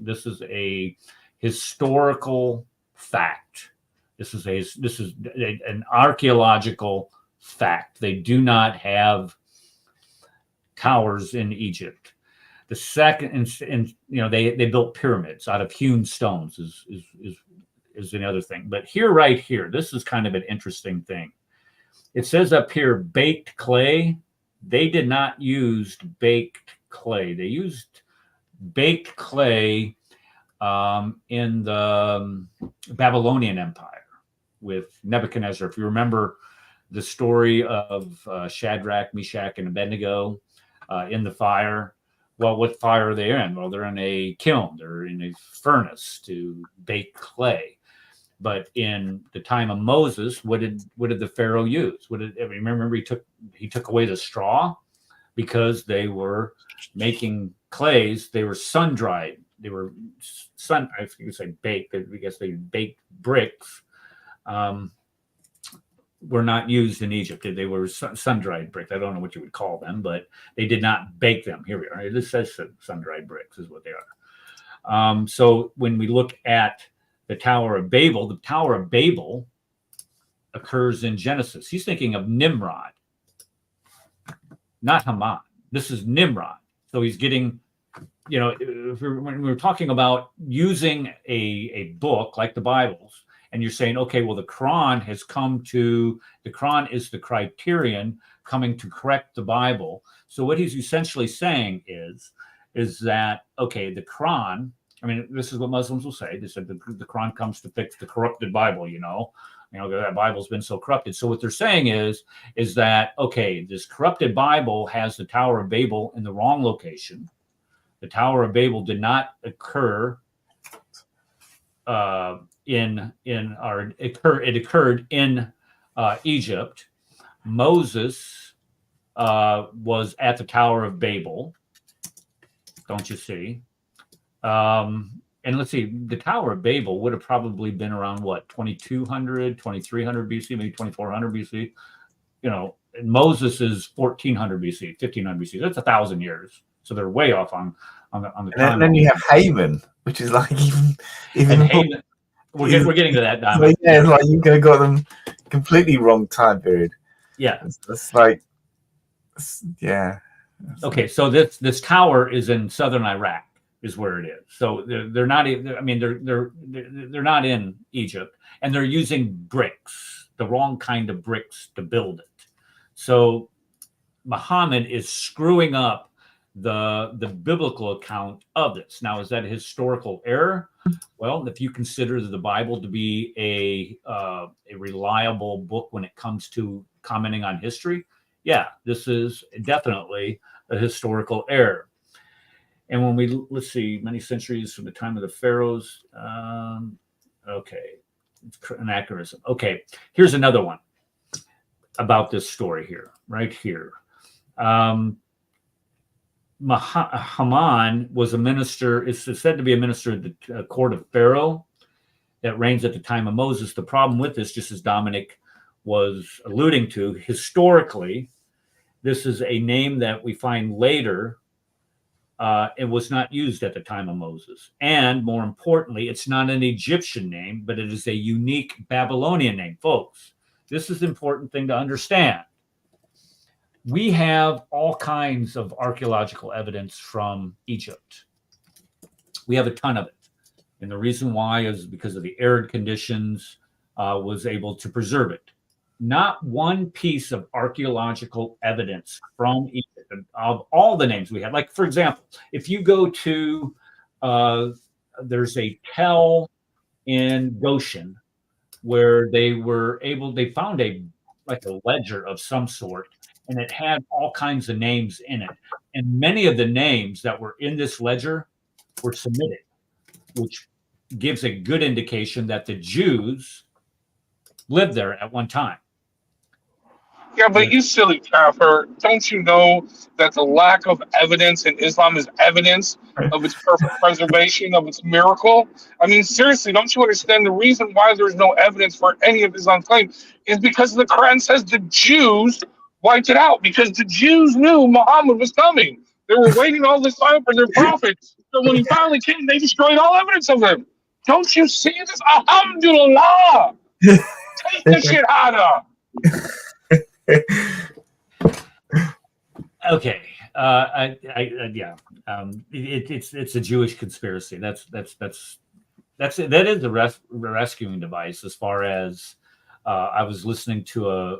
Speaker 1: a historical fact. This is an archaeological fact. They do not have towers in Egypt. The second, and they built pyramids out of hewn stones is another thing. But right here, this is kind of an interesting thing. It says up here, baked clay. They did not use baked clay. They used baked clay in the Babylonian Empire with Nebuchadnezzar. If you remember the story of Shadrach, Meshach, and Abednego in the fire. Well, what fire are they in? Well, they're in a kiln. They're in a furnace to bake clay. But in the time of Moses, what did the Pharaoh use? Remember he took away the straw because they were making clays. They were sun dried. They were I was going to say baked. I guess they baked bricks. Were not used in Egypt. They were sun dried bricks. I don't know what you would call them, but they did not bake them. Here we are. This says sun dried bricks is what they are. So when we look at the Tower of Babel occurs in Genesis. He's thinking of Nimrod, not Haman. This is Nimrod. So he's getting, when we're talking about using a book like the Bibles, and you're saying, okay, well, the Quran is the criterion coming to correct the Bible. So what he's essentially saying is that, okay, the Quran, this is what Muslims will say. They said the Quran comes to fix the corrupted Bible, that Bible's been so corrupted. So what they're saying is that, okay, this corrupted Bible has the Tower of Babel in the wrong location. The Tower of Babel did not occur it occurred in Egypt. Moses was at the Tower of Babel. Don't you see? And let's see, the Tower of Babel would have probably been around what, 2200, 2300 BC, maybe 2400 BC. And Moses is 1400 BC, 1500 BC. That's 1,000 years. So they're way off on the time.
Speaker 3: And then you have Haman, which is like even
Speaker 1: and Haman, we're getting to that.
Speaker 3: So yeah, it's like you could have got them completely wrong time period.
Speaker 1: Yeah,
Speaker 3: that's like, yeah.
Speaker 1: Okay, so this tower is in southern Iraq, is where it is. So they're not. They're not in Egypt, and they're using bricks, the wrong kind of bricks to build it. So Muhammad is screwing up the biblical account of this. Now, is that a historical error? Well, if you consider the Bible to be a reliable book when it comes to commenting on history, yeah, this is definitely a historical error. And when let's see, many centuries from the time of the pharaohs, okay, it's anachronism. Okay, here's another one about this story here, right here. Haman was a minister, is said to be a minister at the court of Pharaoh that reigns at the time of Moses. The problem with this, just as Dominic was alluding to, historically, this is a name that we find later. It was not used at the time of Moses. And more importantly, it's not an Egyptian name, but it is a unique Babylonian name. Folks, this is an important thing to understand. We have all kinds of archaeological evidence from Egypt. We have a ton of it. And the reason why is because of the arid conditions, was able to preserve it. Not one piece of archaeological evidence from Egypt of all the names we have. Like, for example, if you go to, there's a tell in Goshen where they found a ledger of some sort, and it had all kinds of names in it. And many of the names that were in this ledger were Semitic, which gives a good indication that the Jews lived there at one time.
Speaker 2: Yeah, but you silly kafir. Don't you know that the lack of evidence in Islam is evidence of its perfect preservation, of its miracle? I mean, seriously, don't you understand the reason why there's no evidence for any of Islam's claims is because the Quran says the Jews wiped it out because the Jews knew Muhammad was coming. They were waiting all this time for their prophet. So when he finally came, they destroyed all evidence of him. Don't you see this? Alhamdulillah. Take the shahada.
Speaker 1: Okay. It's a Jewish conspiracy. That is a rescuing device. As far as I was listening to a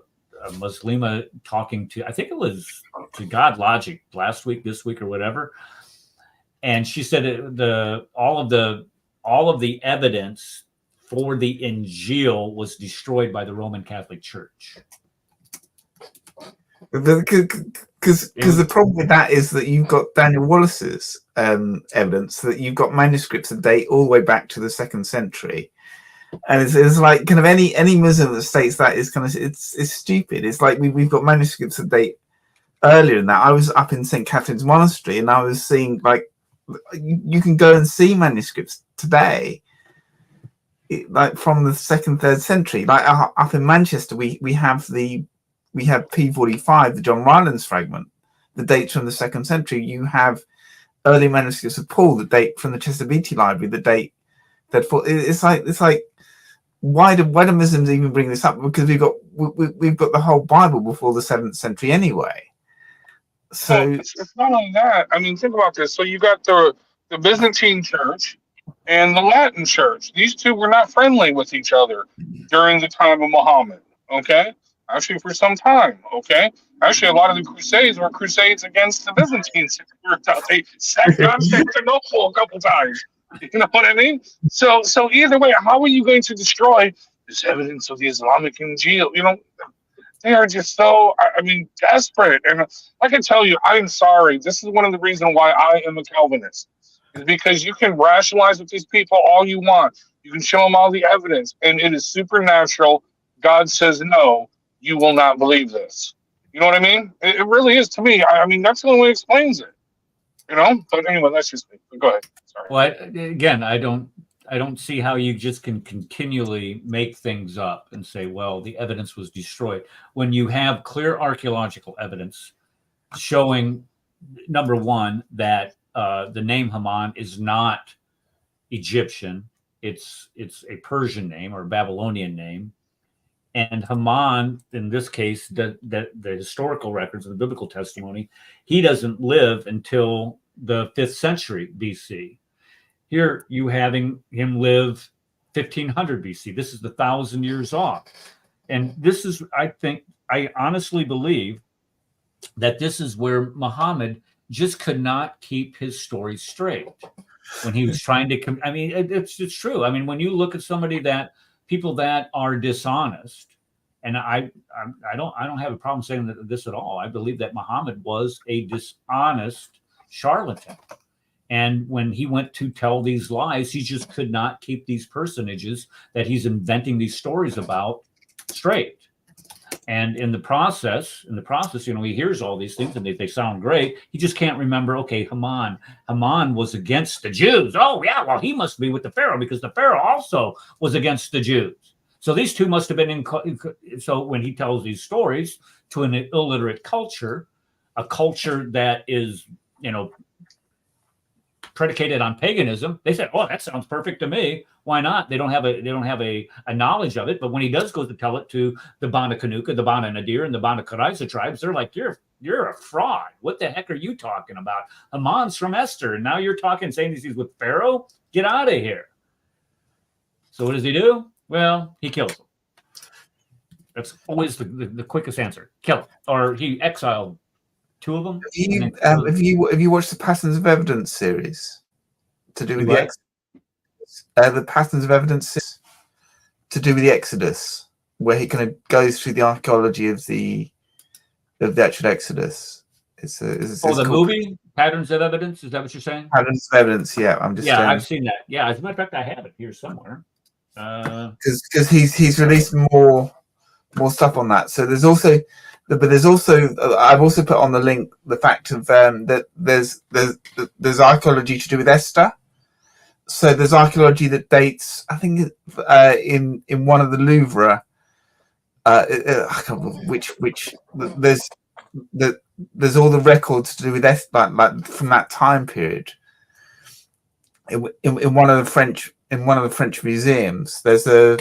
Speaker 1: Muslima talking to, I think it was to God Logic this week or whatever, and she said all of the evidence for the Injil was destroyed by the Roman Catholic Church.
Speaker 3: Because the problem with that is that you've got Daniel Wallace's evidence that you've got manuscripts that date all the way back to the 2nd century, and it's like kind of any Muslim that states that is kind of it's stupid. It's like we've got manuscripts that date earlier than that. I was up in St. Catherine's Monastery and I was seeing like you can go and see manuscripts today, like from the 2nd, 3rd century. Like up in Manchester, we have P45, the John Rylands fragment, that dates from the 2nd century. You have early manuscripts of Paul that date from the Chester Beatty Library that date that. It's like why do Muslims even bring this up? Because we've got the whole Bible before the 7th century anyway. So
Speaker 2: well, it's not only that. I mean, think about this. So you got the Byzantine Church and the Latin Church. These two were not friendly with each other during the time of Muhammad. Okay. Actually, for some time, okay? Actually, a lot of the Crusades were crusades against the Byzantines. They sacked Constantinople a couple times. You know what I mean? So either way, how are you going to destroy this evidence of the Islamic Injil? You know, they are just so, desperate. And I can tell you, I'm sorry. This is one of the reasons why I am a Calvinist. Is because you can rationalize with these people all you want. You can show them all the evidence, and it is supernatural. God says no. You will not believe this. You know what I mean? It really is to me. I mean, that's the only way it explains it. You know? But anyway, that's just me. Go ahead. Sorry.
Speaker 1: Well, again, I don't see how you just can continually make things up and say, well, the evidence was destroyed. When you have clear archaeological evidence showing, number one, that the name Haman is not Egyptian. It's a Persian name or a Babylonian name. And Haman, in this case, the historical records of the biblical testimony, he doesn't live until the 5th century BC. Here you having him live 1500 BC. This is the 1,000 years off. And this is, I honestly believe that this is where Muhammad just could not keep his story straight when he was trying to, it's true. I mean, when you look at people that are dishonest, and I don't have a problem saying this at all. I believe that Muhammad was a dishonest charlatan. And when he went to tell these lies, he just could not keep these personages that he's inventing these stories about straight. And in the process, you know, he hears all these things and they sound great. He just can't remember, okay, Haman was against the Jews. Oh, yeah, well, he must be with the Pharaoh because the Pharaoh also was against the Jews. So these two must have been so when he tells these stories to an illiterate culture, a culture that is, you know, predicated on paganism, they said, "Oh, that sounds perfect to me. Why not?" They don't have a knowledge of it. But when he does go to tell it to the Bana Kanuka, the Bana Nadir, and the Bana Karaisa tribes, they're like, "You're a fraud. What the heck are you talking about? Haman's from Esther, and now you're saying he's with Pharaoh. Get out of here." So what does he do? Well, he kills them. That's always the quickest answer. Kill him. Or he exiled 2 of them.
Speaker 3: Have you watched the Patterns of Evidence series to do with the Patterns of Evidence series, to do with the Exodus, where he kind of goes through the archaeology of the actual Exodus? It's
Speaker 1: the movie Patterns of Evidence. Is that what you're saying?
Speaker 3: Patterns of Evidence. Yeah,
Speaker 1: I've seen that. Yeah, as a matter of fact, I have it here somewhere.
Speaker 3: Because he's released more stuff on that. So there's also but there's also I've also put on the link the fact of that there's archaeology to do with Esther. So there's archaeology that dates, I think, in one of the Louvre. I can't remember which there's all the records to do with Esther, like from that time period. In one of the French museums, there's a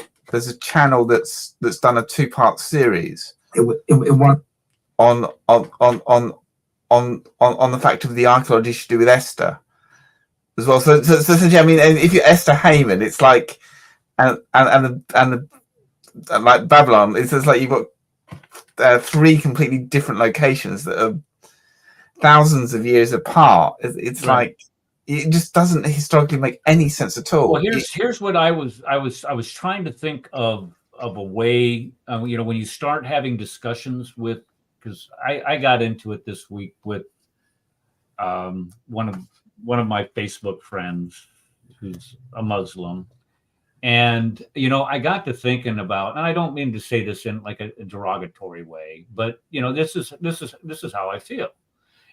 Speaker 3: channel that's done a 2-part series. In one on the fact of the archaeology to do with Esther as well. So essentially, I mean, if you're Esther Heyman, it's like and like Babylon, it's just like you've got 3 completely different locations that are thousands of years apart. It's right. Like it just doesn't historically make any sense at all.
Speaker 1: Well, here's what I was trying to think of a way. When you start having discussions with, because I got into it this week with one of my Facebook friends who's a Muslim. And, I got to thinking about, and I don't mean to say this in like a derogatory way, but, this is how I feel.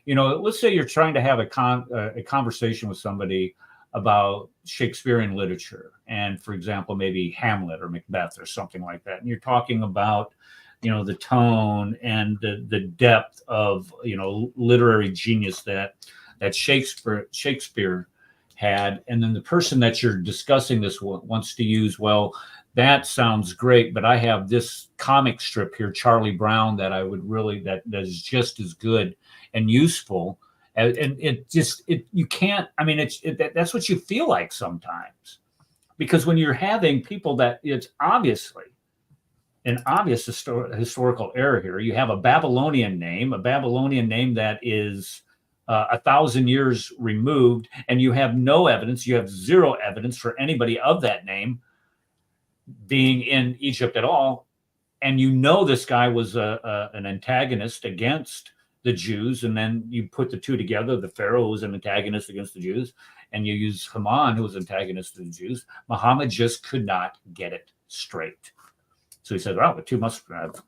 Speaker 1: Let's say you're trying to have a conversation with somebody about Shakespearean literature. And for example, maybe Hamlet or Macbeth or something like that. And you're talking about, the tone and the depth of, literary genius that Shakespeare had, and then the person that you're discussing this wants to use, well, that sounds great, but I have this comic strip here, Charlie Brown, that I would really that is just as good and useful, and you can't. I mean, that's what you feel like sometimes, because when you're having people that it's obviously an obvious historical error here. You have a Babylonian name that is 1,000 years removed, and you have no evidence. You have zero evidence for anybody of that name being in Egypt at all. And this guy was an antagonist against the Jews. And then you put the two together, the Pharaoh was an antagonist against the Jews, and you use Haman, who was antagonist to the Jews. Muhammad just could not get it straight. So he said, well, the two must have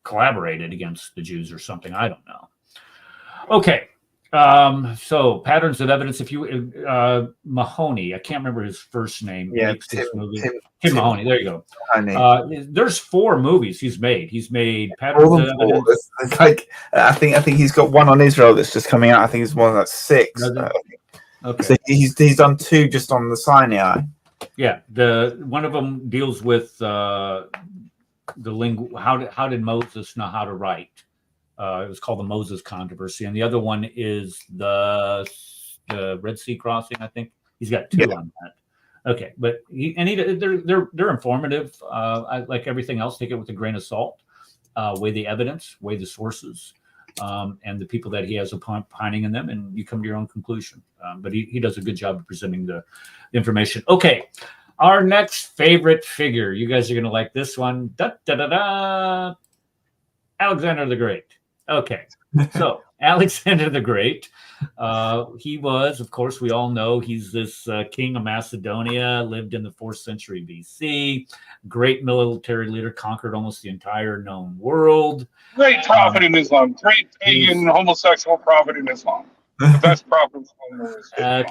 Speaker 1: collaborated against the Jews or something. I don't know. Okay. So patterns of evidence. If you Mahoney, I can't remember his first name.
Speaker 3: Yeah,
Speaker 1: Tim Mahoney. There you go. There's 4 movies he's made. He's made patterns of evidence.
Speaker 3: It's like I think he's got one on Israel that's just coming out. I think it's one that's 6.
Speaker 1: Okay.
Speaker 3: So he's done 2 just on the Sinai.
Speaker 1: Yeah, one of them deals with the how did Moses know how to write? It was called the Moses controversy, and the other one is the Red Sea crossing. I think he's got 2 on that. Okay, but they're informative. I, like everything else, take it with a grain of salt. Weigh the evidence, weigh the sources, and the people that he has opining in them, and you come to your own conclusion. But he does a good job of presenting the information. Okay, our next favorite figure. You guys are going to like this one. Alexander the Great. Okay, so Alexander the Great, he was, of course, we all know he's this king of Macedonia, lived in the 4th century BC, great military leader, conquered almost the entire known world.
Speaker 2: Great prophet in Islam, great pagan homosexual prophet in Islam. The best prophet in Islam.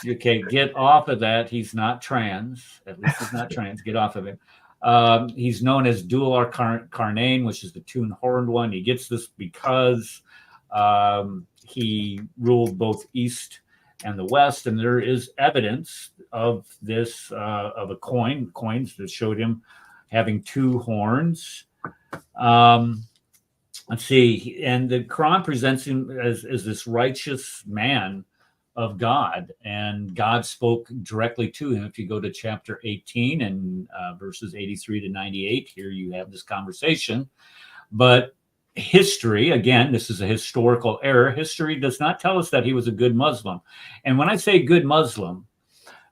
Speaker 1: Okay, get off of that. He's not trans. At least he's not trans. Get off of it. He's known as Dual Carnane, which is the 2-horned one. He gets this because he ruled both East and the West, and there is evidence of this of coins that showed him having 2 horns. Let's see, and the Quran presents him as this righteous man of God, and God spoke directly to him. If you go to chapter 18 and verses 83 to 98, here you have this conversation. But history, again, this is a historical error. History does not tell us that he was a good Muslim. And when I say good Muslim,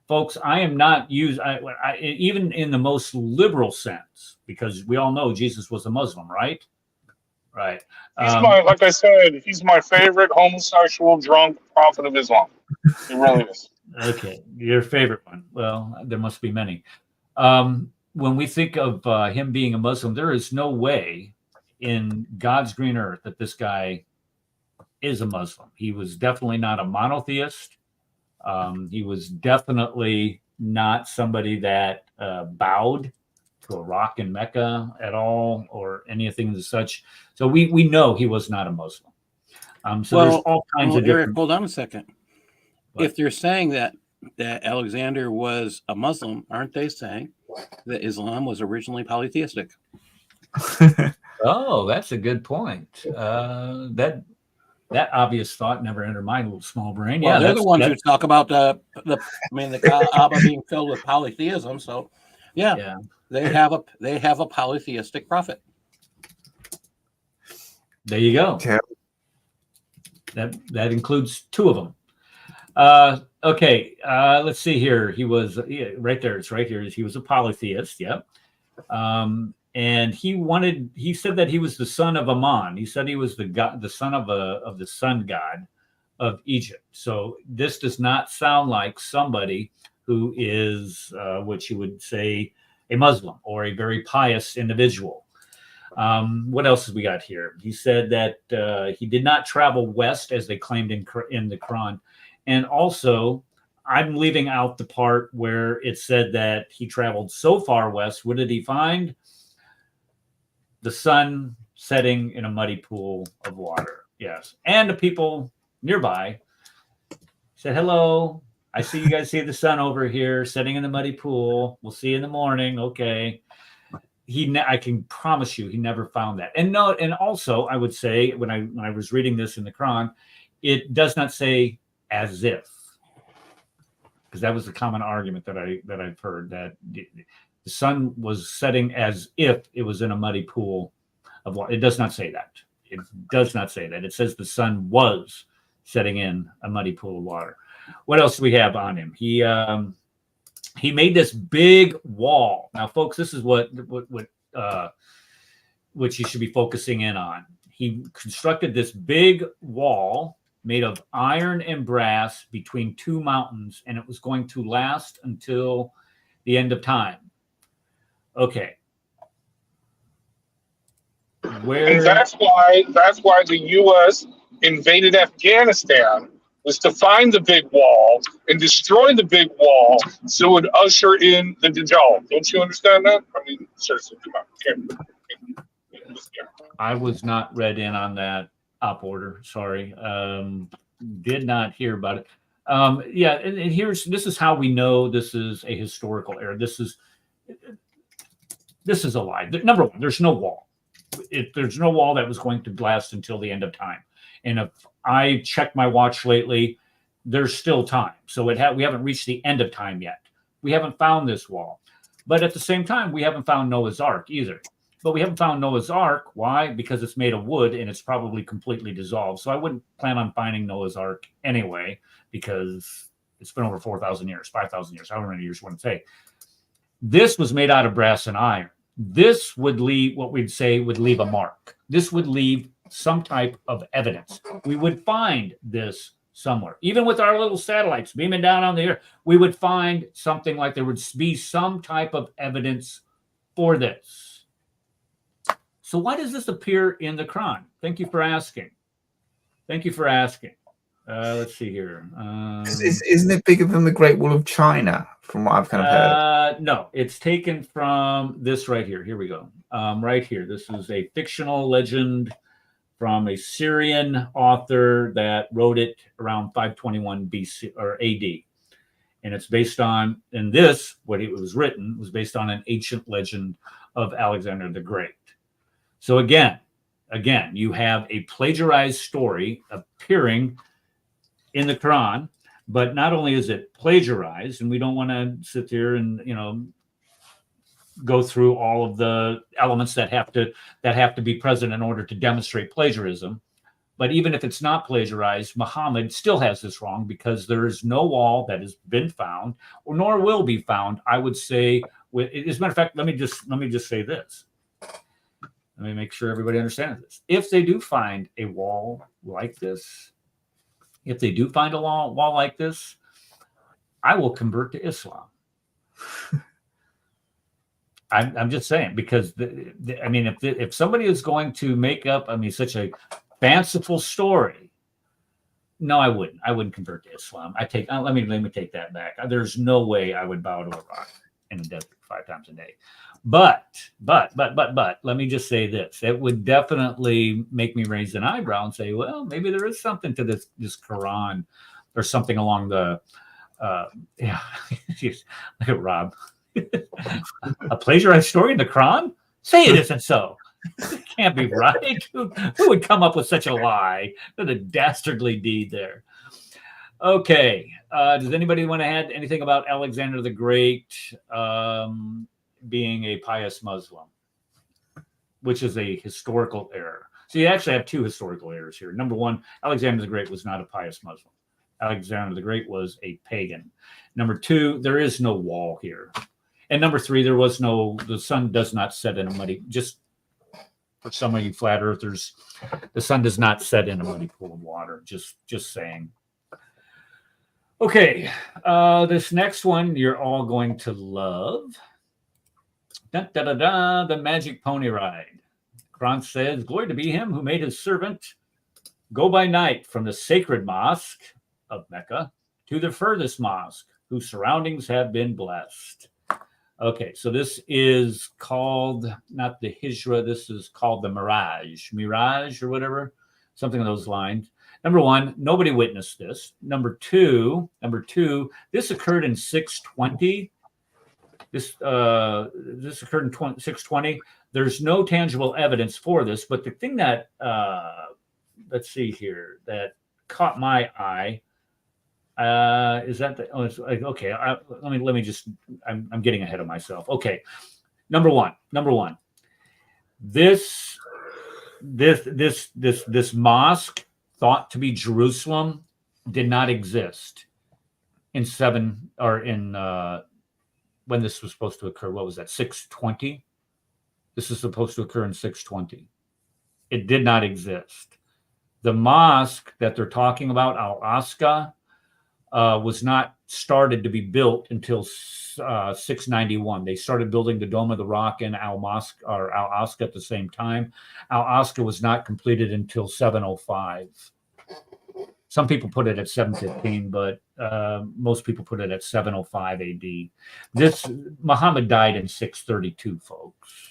Speaker 1: folks, I am not even in the most liberal sense, because we all know Jesus was a Muslim, right? Right.
Speaker 2: Like I said, he's my favorite homosexual drunk prophet of Islam. He really is.
Speaker 1: Okay, your favorite one. Well, there must be many. When we think of him being a Muslim, there is no way in God's green earth that this guy is a Muslim. He was definitely not a monotheist. He was definitely not somebody that bowed to a rock in Mecca at all or anything as such. So we know he was not a Muslim. So there's all kinds of
Speaker 4: Eric,
Speaker 1: different.
Speaker 4: hold on a second.
Speaker 1: What?
Speaker 4: If they're saying that Alexander was a Muslim, aren't they saying that Islam was originally polytheistic?
Speaker 1: Oh, that's a good point. That obvious thought never entered my little small brain.
Speaker 4: Well,
Speaker 1: Yeah,
Speaker 4: they're the ones who talk about the Kaaba being filled with polytheism. So, yeah, they have a polytheistic prophet.
Speaker 1: There you go.
Speaker 3: Yeah.
Speaker 1: That includes two of them. Okay, let's see here. He was right there. It's right here. He was a polytheist. Yep. And he said that he was the son of Ammon. He said he was the son of the sun god of Egypt. So this does not sound like somebody who is what you would say a Muslim or a very pious individual. What else have we got here? He said that he did not travel west as they claimed in the Quran. And also, I'm leaving out the part where it said that he traveled so far west. What did he find? The sun setting in a muddy pool of water. Yes. And the people nearby said, hello, I see you guys see the sun over here setting in the muddy pool. We'll see you in the morning. Okay. I can promise you he never found that. And also I would say when I was reading this in the Quran, it does not say as if, because that was the common argument that I've heard, that the sun was setting as if it was in a muddy pool of water. It does not say that. It does not say that. It says the sun was setting in a muddy pool of water. What else do we have on him? He made this big wall. Now, folks, this is what you should be focusing in on. He constructed this big wall made of iron and brass between two mountains, and it was going to last until the end of time. Okay.
Speaker 8: And that's why the U.S. invaded Afghanistan, was to find the big wall and destroy the big wall so it would usher in the Dajjal. Don't you understand that? I mean, seriously, come on. Okay.
Speaker 1: I was not read in on that op order. Sorry. Did not hear about it. Yeah, and this is how we know this is a historical error. This is a lie. Number one, there's no wall. There's no wall that was going to last until the end of time. And if I checked my watch lately, there's still time. So we haven't reached the end of time yet. We haven't found this wall. But at the same time, we haven't found Noah's Ark either. But we haven't found Noah's Ark. Why? Because it's made of wood and it's probably completely dissolved. So I wouldn't plan on finding Noah's Ark anyway, because it's been over 4,000 years, 5,000 years, however many years you want to say. This was made out of brass and iron. This would leave what we'd say would leave a mark. This would leave some type of evidence. We would find this somewhere. Even with our little satellites beaming down on the earth, we would find something like there would be some type of evidence for this. So why does this appear in the Quran? Thank you for asking. Thank you for asking. Let's see here.
Speaker 3: Isn't it bigger than the Great Wall of China, from what I've kind of heard?
Speaker 1: No, it's taken from this right here. Here we go. Right here. This is a fictional legend from a Syrian author that wrote it around 521 BC or AD. And it's based on, what it was written was based on an ancient legend of Alexander the Great. So again, you have a plagiarized story appearing in the Quran, but not only is it plagiarized, and we don't want to sit there and, go through all of the elements that have to be present in order to demonstrate plagiarism. But even if it's not plagiarized, Muhammad still has this wrong, because there is no wall that has been found, or nor will be found. I would say, as a matter of fact, let me just say this. Let me make sure everybody understands this. If they do find a wall like this, I will convert to Islam. I'm just saying, because I mean, if somebody is going to make up, I mean, such a fanciful story, no, I wouldn't convert to Islam. Let me take that back. There's no way I would bow to a rock in the desert 5 times a day. But let me just say this: it would definitely make me raise an eyebrow and say, well, maybe there is something to this Quran, or something along the yeah. Look at Rob. A plagiarized story in the Quran? Say it isn't so. It can't be right. Who would come up with such a lie? What a dastardly deed there. Okay. Does anybody want to add anything about Alexander the Great being a pious Muslim, which is a historical error? So you actually have 2 historical errors here. Number 1, Alexander the Great was not a pious Muslim. Alexander the Great was a pagan. Number 2, there is no wall here. And number 3, the sun does not set in a muddy, just for some of you flat earthers, the sun does not set in a muddy pool of water. Just saying. Okay, this next one you're all going to love. The magic pony ride. Quran says, glory to be him who made his servant go by night from the sacred mosque of Mecca to the furthest mosque, whose surroundings have been blessed. Okay, so this is called, not the Hijra, this is called the Mirage or whatever, something of those lines. Number 1, nobody witnessed this. Number two, this occurred in 620. This occurred in 620. There's no tangible evidence for this, but the thing that, let's see here, that caught my eye, is that the, oh, it's like, okay, let me just, I'm getting ahead of myself. Okay. Number one, this mosque thought to be Jerusalem did not exist in when this was supposed to occur. What was that? 620. This is supposed to occur in 620. It did not exist. The mosque that they're talking about, Al-Aqsa, was not started to be built until 691. They started building the Dome of the Rock and Al-Aqsa at the same time. Al-Aqsa was not completed until 705. Some people put it at 715, but most people put it at 705 AD. Muhammad died in 632, folks.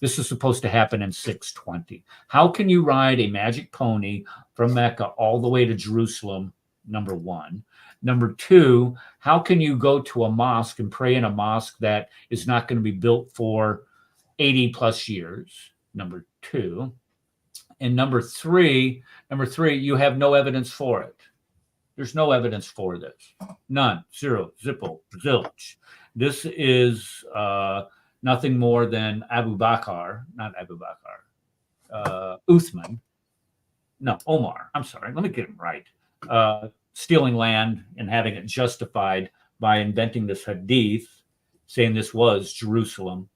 Speaker 1: This is supposed to happen in 620. How can you ride a magic pony from Mecca all the way to Jerusalem? Number 1. Number 2, how can you go to a mosque and pray in a mosque that is not going to be built for 80 plus years? Number 2. And number three, you have no evidence for it. There's no evidence for this. None. Zero. Zippo. Zilch. This is nothing more than Uthman. No, Omar. I'm sorry. Let me get him right. Stealing land and having it justified by inventing this hadith, saying this was Jerusalem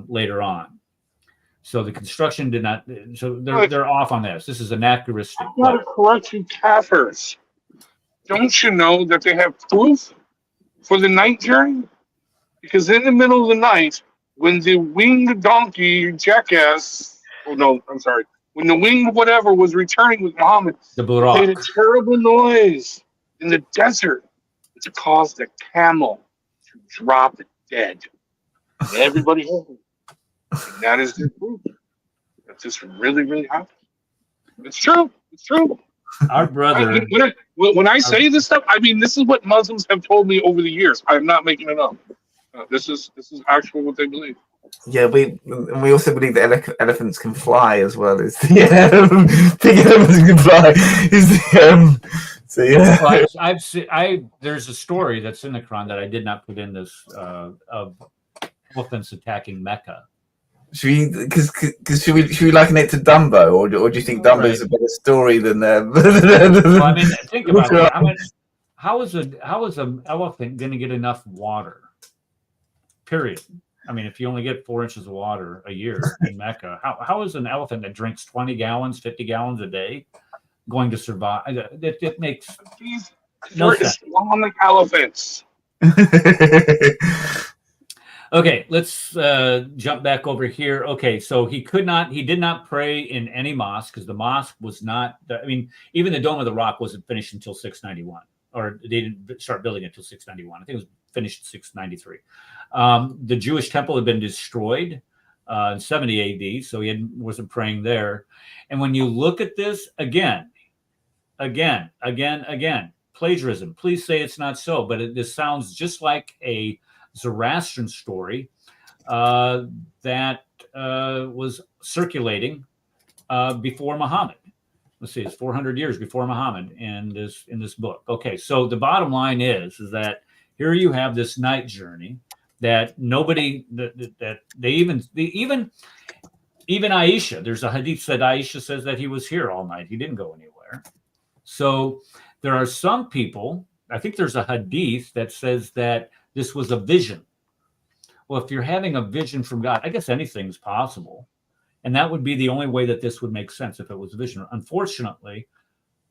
Speaker 1: later on. So the construction did not. So they're off on this. This is anachronistic.
Speaker 8: I'm not correcting kafirs. Don't you know that they have proof for the night journey? Because in the middle of the night, when the winged donkey jackass, when the winged whatever was returning with Muhammad,
Speaker 1: the
Speaker 8: they
Speaker 1: Burak
Speaker 8: made a terrible noise in the desert to cause the camel to drop dead. And everybody heard it. And that is the proof that this really, really happened. It's true. It's true.
Speaker 1: Our brother.
Speaker 8: When I say this stuff, I mean this is what Muslims have told me over the years. I'm not making it up. This is actually what they believe.
Speaker 3: Yeah, we also believe that elephants can fly as well. As big elephants can fly. So yeah,
Speaker 1: I've seen. There's a story that's in the Quran that I did not put in this of elephants attacking Mecca.
Speaker 3: Should we liken it to Dumbo, or do you think Dumbo is a better story than them?
Speaker 1: Well, I mean, think about it. How is an elephant going to get enough water? Period. I mean, if you only get 4 inches of water a year in Mecca, how is an elephant that drinks 20 gallons, 50 gallons a day going to survive? It makes no sense.
Speaker 8: Islamic elephants.
Speaker 1: Okay, let's jump back over here. Okay, so he did not pray in any mosque because the mosque was not, I mean, even the Dome of the Rock wasn't finished until 691, or they didn't start building it until 691. I think it was finished in 693. The Jewish temple had been destroyed in 70 AD, so he wasn't praying there. And when you look at this again, plagiarism, please say it's not so, but this sounds just like a Zoroastrian story that was circulating before Muhammad. Let's see, it's 400 years before Muhammad in this book. Okay, so the bottom line is that here you have this night journey that nobody that they even Aisha. There's a hadith that Aisha says that he was here all night. He didn't go anywhere. So there are some people. I think there's a hadith that says that this was a vision. Well, if you're having a vision from God, I guess anything's possible. And that would be the only way that this would make sense if it was a vision. Unfortunately,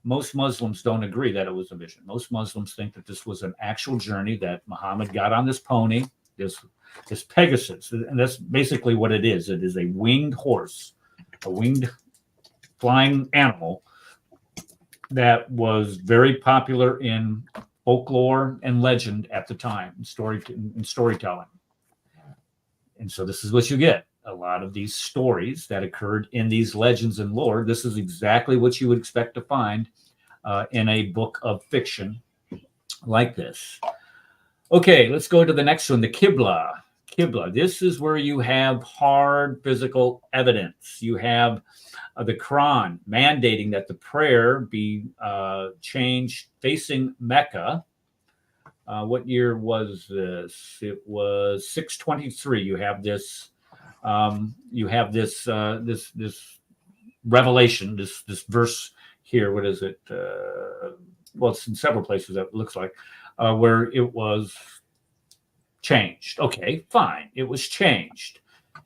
Speaker 1: most Muslims don't agree that it was a vision. Most Muslims think that this was an actual journey that Muhammad got on this pony, this Pegasus. And that's basically what it is. It is a winged horse, a winged flying animal that was very popular in folklore and legend at the time, in storytelling. And so this is what you get. A lot of these stories that occurred in these legends and lore, this is exactly what you would expect to find in a book of fiction like this. Okay, let's go to the next one, the Qibla. Qibla, this is where you have hard physical evidence. You have the Quran mandating that the prayer be changed facing Mecca. What year was this? It was 623. You have this. This revelation. This verse here. What is it? Well, it's in several places. That looks like where it was changed. Okay, fine. It was changed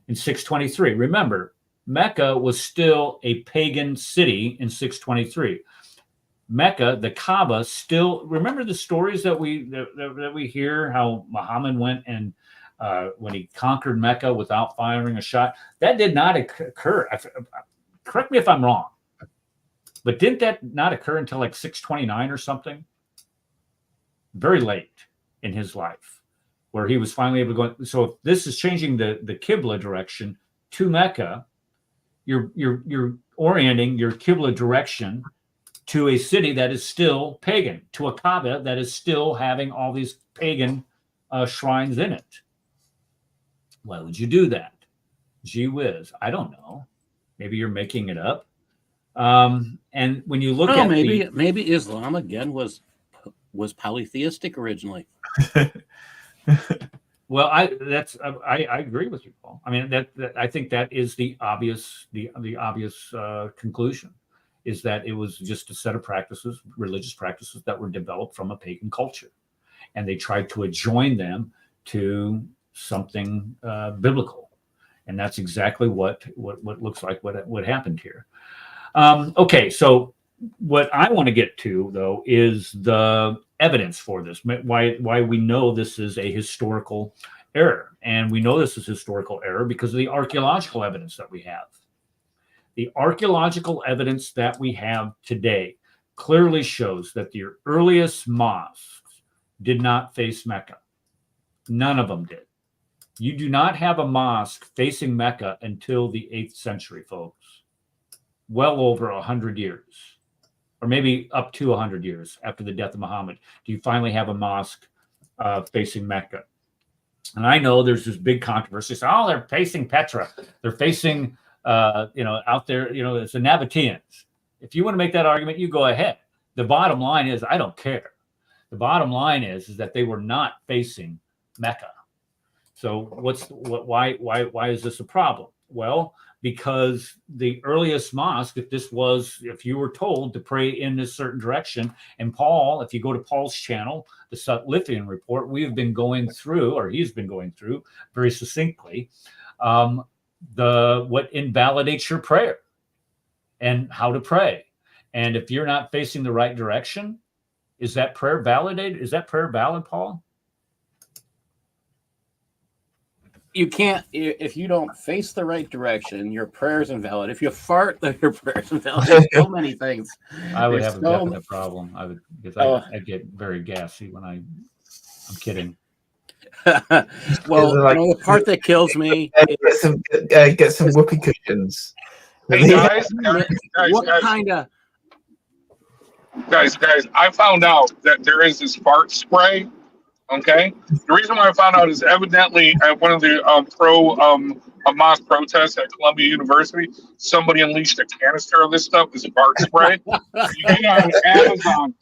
Speaker 1: in 623. Remember, Mecca was still a pagan city in 623. Mecca, the Kaaba, still. Remember the stories that we hear how Muhammad went and when he conquered Mecca without firing a shot. That did not occur. Correct me if I'm wrong, but didn't that not occur until like 629 or something? Very late in his life, where he was finally able to go. So if this is changing the Qibla direction to Mecca, you're orienting your Qibla direction to a city that is still pagan, to a Kaaba that is still having all these pagan shrines in it. Why would you do that? Gee whiz, I don't know. Maybe you're making it up. And when you look at
Speaker 4: maybe Islam again was polytheistic originally.
Speaker 1: Well, I agree with you, Paul. I mean, I think that is the obvious conclusion, is that it was just a set of practices, religious practices that were developed from a pagan culture, and they tried to adjoin them to something biblical, and that's exactly what looks like what happened here. Okay, so what I want to get to though is the evidence for this, why we know this is a historical error. And we know this is historical error because of the archaeological evidence that we have. The archaeological evidence that we have today clearly shows that the earliest mosques did not face Mecca. None of them did. You do not have a mosque facing Mecca until the 8th century, folks. Well over 100 years. Or maybe up to 100 years after the death of Muhammad, do you finally have a mosque facing Mecca? And I know there's this big controversy. So, they're facing Petra. They're facing, out there, it's the Nabateans. If you want to make that argument, you go ahead. The bottom line is, I don't care. The bottom line is that they were not facing Mecca. So why is this a problem? Well, because the earliest mosque, if you were told to pray in this certain direction, and Paul, if you go to Paul's channel, the Sutlifian report, he's been going through very succinctly, what invalidates your prayer and how to pray. And if you're not facing the right direction, is that prayer validated? Is that prayer valid, Paul?
Speaker 4: you can't, if you don't face the right direction, your prayer's invalid. If you fart, then your prayer's invalid. There's so many things.
Speaker 1: I would
Speaker 4: There's
Speaker 1: have a
Speaker 4: so
Speaker 1: definite problem. I would, because I get very gassy when I'm kidding.
Speaker 4: Well,
Speaker 3: Like,
Speaker 4: the part that kills me
Speaker 3: get some whoopee cushions.
Speaker 8: Hey guys, guys, I found out that there is this fart spray. Okay, the reason why I found out is evidently at one of the pro Hamas protests at Columbia University, somebody unleashed a canister of this stuff, this fart spray. You get it on Amazon.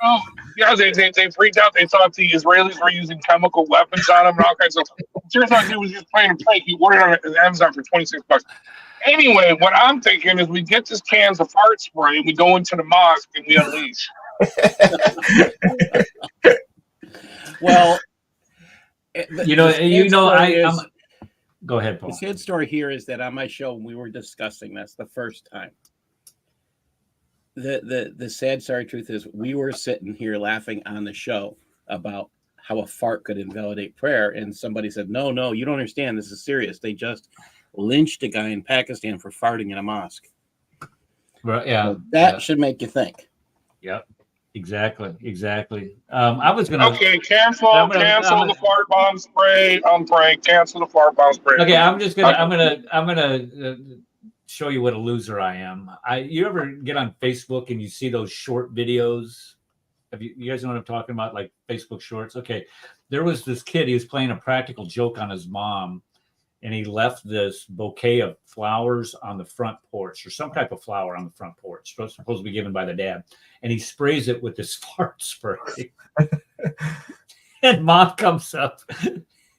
Speaker 8: Oh, yeah, they freaked out. They thought the Israelis were using chemical weapons on them and all kinds of stuff. Turns out he was just playing a prank. He ordered it on Amazon for $26. Anyway, what I'm thinking is we get this cans of fart spray, we go into the mosque, and we unleash.
Speaker 4: Well,
Speaker 1: go ahead, Paul.
Speaker 4: The sad story here is that on my show, we were discussing this the first time. The sad sorry truth is we were sitting here laughing on the show about how a fart could invalidate prayer, and somebody said, no, you don't understand, this is serious. They just lynched a guy in Pakistan for farting in a mosque.
Speaker 1: Right, yeah.
Speaker 4: So that should make you think.
Speaker 1: Yep. Exactly. I was gonna.
Speaker 8: Okay, cancel the fart bomb spray. I'm praying. Cancel the fart bomb spray.
Speaker 1: Okay, I'm gonna show you what a loser I am. You ever get on Facebook and you see those short videos? You guys know what I'm talking about, like Facebook Shorts? Okay, there was this kid. He was playing a practical joke on his mom, and he left this bouquet of flowers on the front porch, or some type of flower on the front porch, supposed to be given by the dad. And he sprays it with this fart spray. And mom comes up.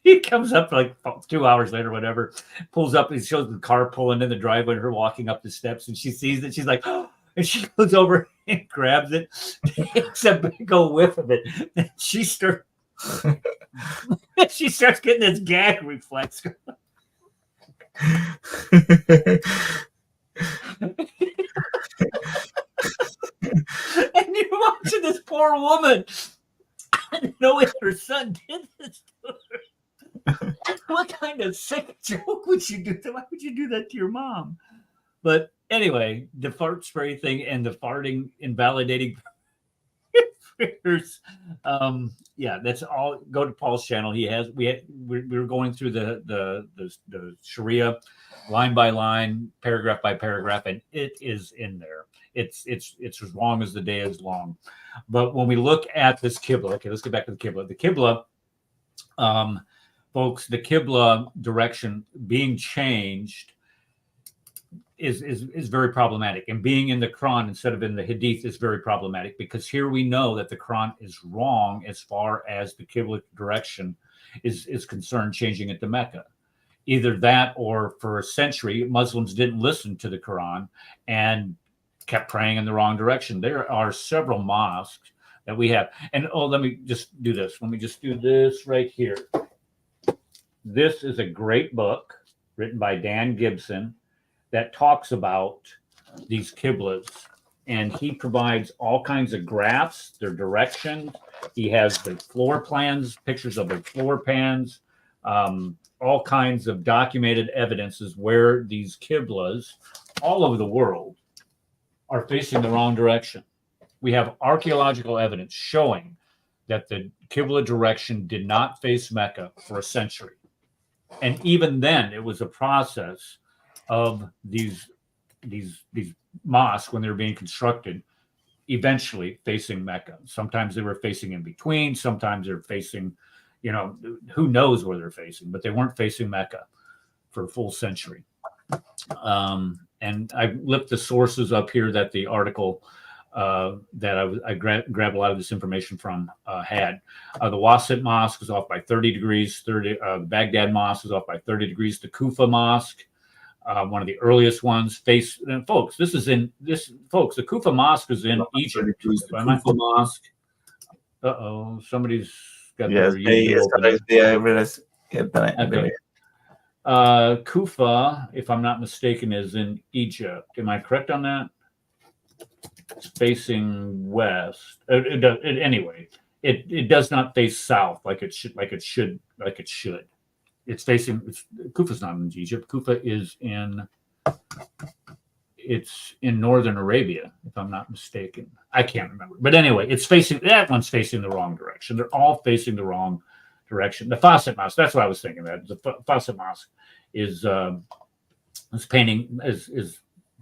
Speaker 1: He comes up like 2 hours later, whatever, pulls up and shows the car pulling in the driveway and her walking up the steps. And she sees it. She's like, oh, and she goes over and grabs it, takes a big old whiff of it. And she starts getting this gag reflex. And you're watching this poor woman knowing her son did this to her. What kind of sick joke would you do? Why would you do that to your mom? But anyway, the fart spray thing and the farting invalidating prayers. Yeah, that's all. Go to Paul's channel. We were going through the Sharia line by line, paragraph by paragraph, and it is in there. It's as long as the day is long. But when we look at this Qibla, okay, let's get back to the Qibla. The Qibla, folks, the Qibla direction being changed is very problematic, and being in the Quran instead of in the Hadith is very problematic, because here we know that the Quran is wrong as far as the Qibla direction is concerned, changing it to Mecca. Either that, or for a century, Muslims didn't listen to the Quran and kept praying in the wrong direction. There are several mosques that we have. And let me just do this. Let me just do this right here. This is a great book written by Dan Gibson that talks about these Qiblas. And he provides all kinds of graphs, their direction. He has the floor plans, pictures of the floor plans, all kinds of documented evidences where these Qiblas all over the world are facing the wrong direction. We have archaeological evidence showing that the Qibla direction did not face Mecca for a century. And even then, it was a process of these mosques, when they were being constructed, eventually facing Mecca. Sometimes they were facing in between. Sometimes they're facing, who knows where they're facing, but they weren't facing Mecca for a full century. And I lift the sources up here that the article that I grabbed a lot of this information from had. The Wasit Mosque is off by 30 degrees. The Baghdad Mosque is off by 30 degrees. The Kufa Mosque, one of the earliest ones, and folks, the Kufa Mosque is in Egypt. The Kufa Mosque. Somebody's got their okay. Kufa, if I'm not mistaken, is in Egypt. Am I correct on that? It's facing west. Anyway, it does not face south like it should. Kufa's not in Egypt. Kufa is it's in northern Arabia, if I'm not mistaken. I can't remember. But anyway, that one's facing the wrong direction. They're all facing the wrong direction. The Fawcett Mosque, that's what I was thinking of. The Fawcett Mosque is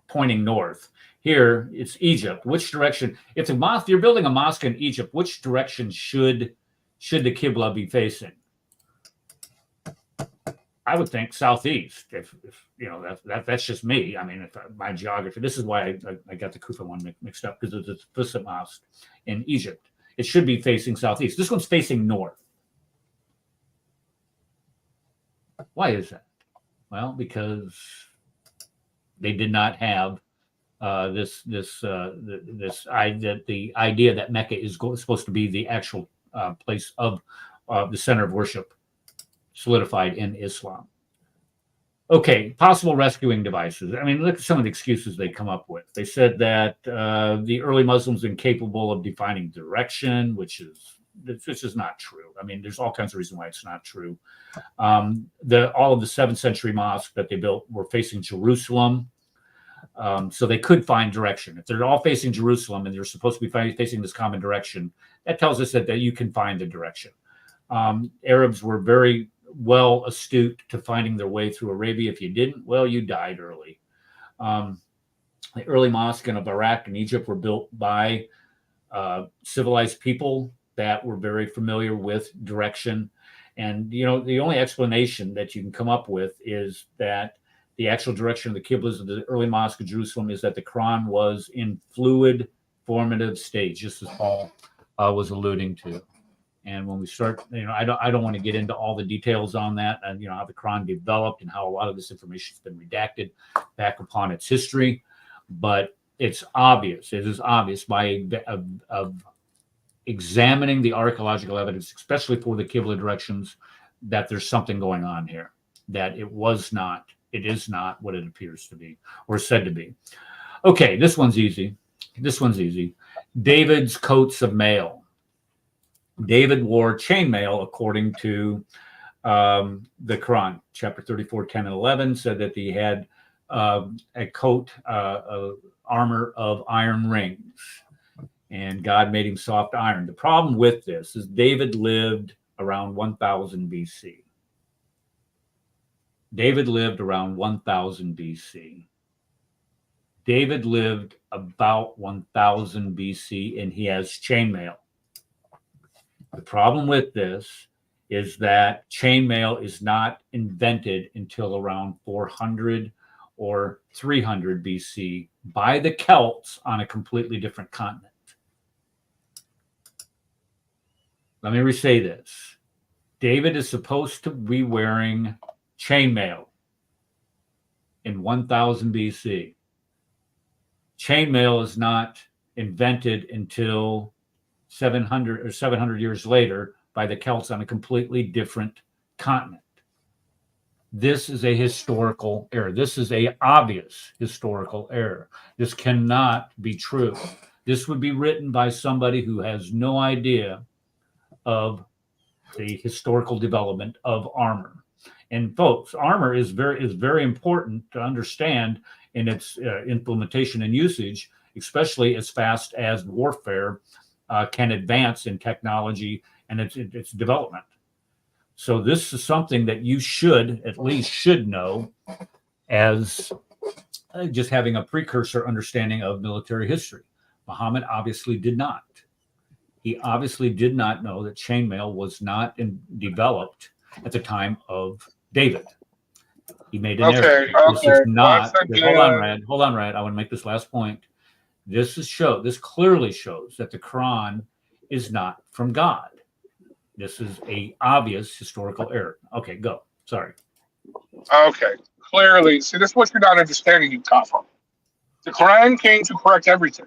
Speaker 1: pointing north. Here, it's Egypt. Which direction? If you're building a mosque in Egypt, which direction should the Qibla be facing? I would think southeast. If that's just me. I mean, my geography. This is why I got the Kufa one mixed up, because it's a Fawcett Mosque in Egypt. It should be facing southeast. This one's facing north. Why is that? Well, because they did not have the idea that Mecca is supposed to be the actual place of the center of worship solidified in Islam. Okay, possible rescuing devices. I mean, look at some of the excuses they come up with. They said that the early Muslims incapable of defining direction, which is not true. I mean, there's all kinds of reasons why it's not true. All of the 7th century mosques that they built were facing Jerusalem. So they could find direction. If they're all facing Jerusalem and they're supposed to be facing this common direction, that tells us that you can find the direction. Arabs were very well astute to finding their way through Arabia. If you didn't, well, you died early. The early mosques in Iraq and Egypt were built by civilized people that were very familiar with direction. And, the only explanation that you can come up with is that the actual direction of the Qiblas of the early mosque of Jerusalem is that the Quran was in fluid formative stage, just as Paul was alluding to. And when we start, I don't want to get into all the details on that, and how the Quran developed and how a lot of this information has been redacted back upon its history. But it's obvious. It is obvious by examining the archaeological evidence, especially for the Qibla directions, that there's something going on here. That it is not what it appears to be or said to be. Okay, this one's easy. David's coats of mail. David wore chainmail according to the Quran. Chapter 34, 10 and 11 said that he had a coat, armor of iron rings, and God made him soft iron. The problem with this is David lived around 1000 BC. David lived around 1000 BC. David lived about 1000 BC, and he has chainmail. The problem with this is that chainmail is not invented until around 400 or 300 BC by the Celts on a completely different continent. Let me re-say this. David is supposed to be wearing chainmail in 1000 BC. Chainmail is not invented until 700 years later by the Celts on a completely different continent. This is a historical error. This is an obvious historical error. This cannot be true. This would be written by somebody who has no idea of the historical development of armor. And folks, armor is very important to understand in its implementation and usage, especially as fast as warfare can advance in technology and its development. So this is something that you at least should know as just having a precursor understanding of military history. Muhammad obviously did not. He obviously did not know that chainmail was not developed at the time of David. He made an error. This is not. Hold on, Rad. I want to make this last point. This clearly shows that the Quran is not from God. This is a obvious historical error. Okay, go. Sorry.
Speaker 8: Okay, clearly. See, this is what you're not understanding, you kafir. The Quran came to correct everything.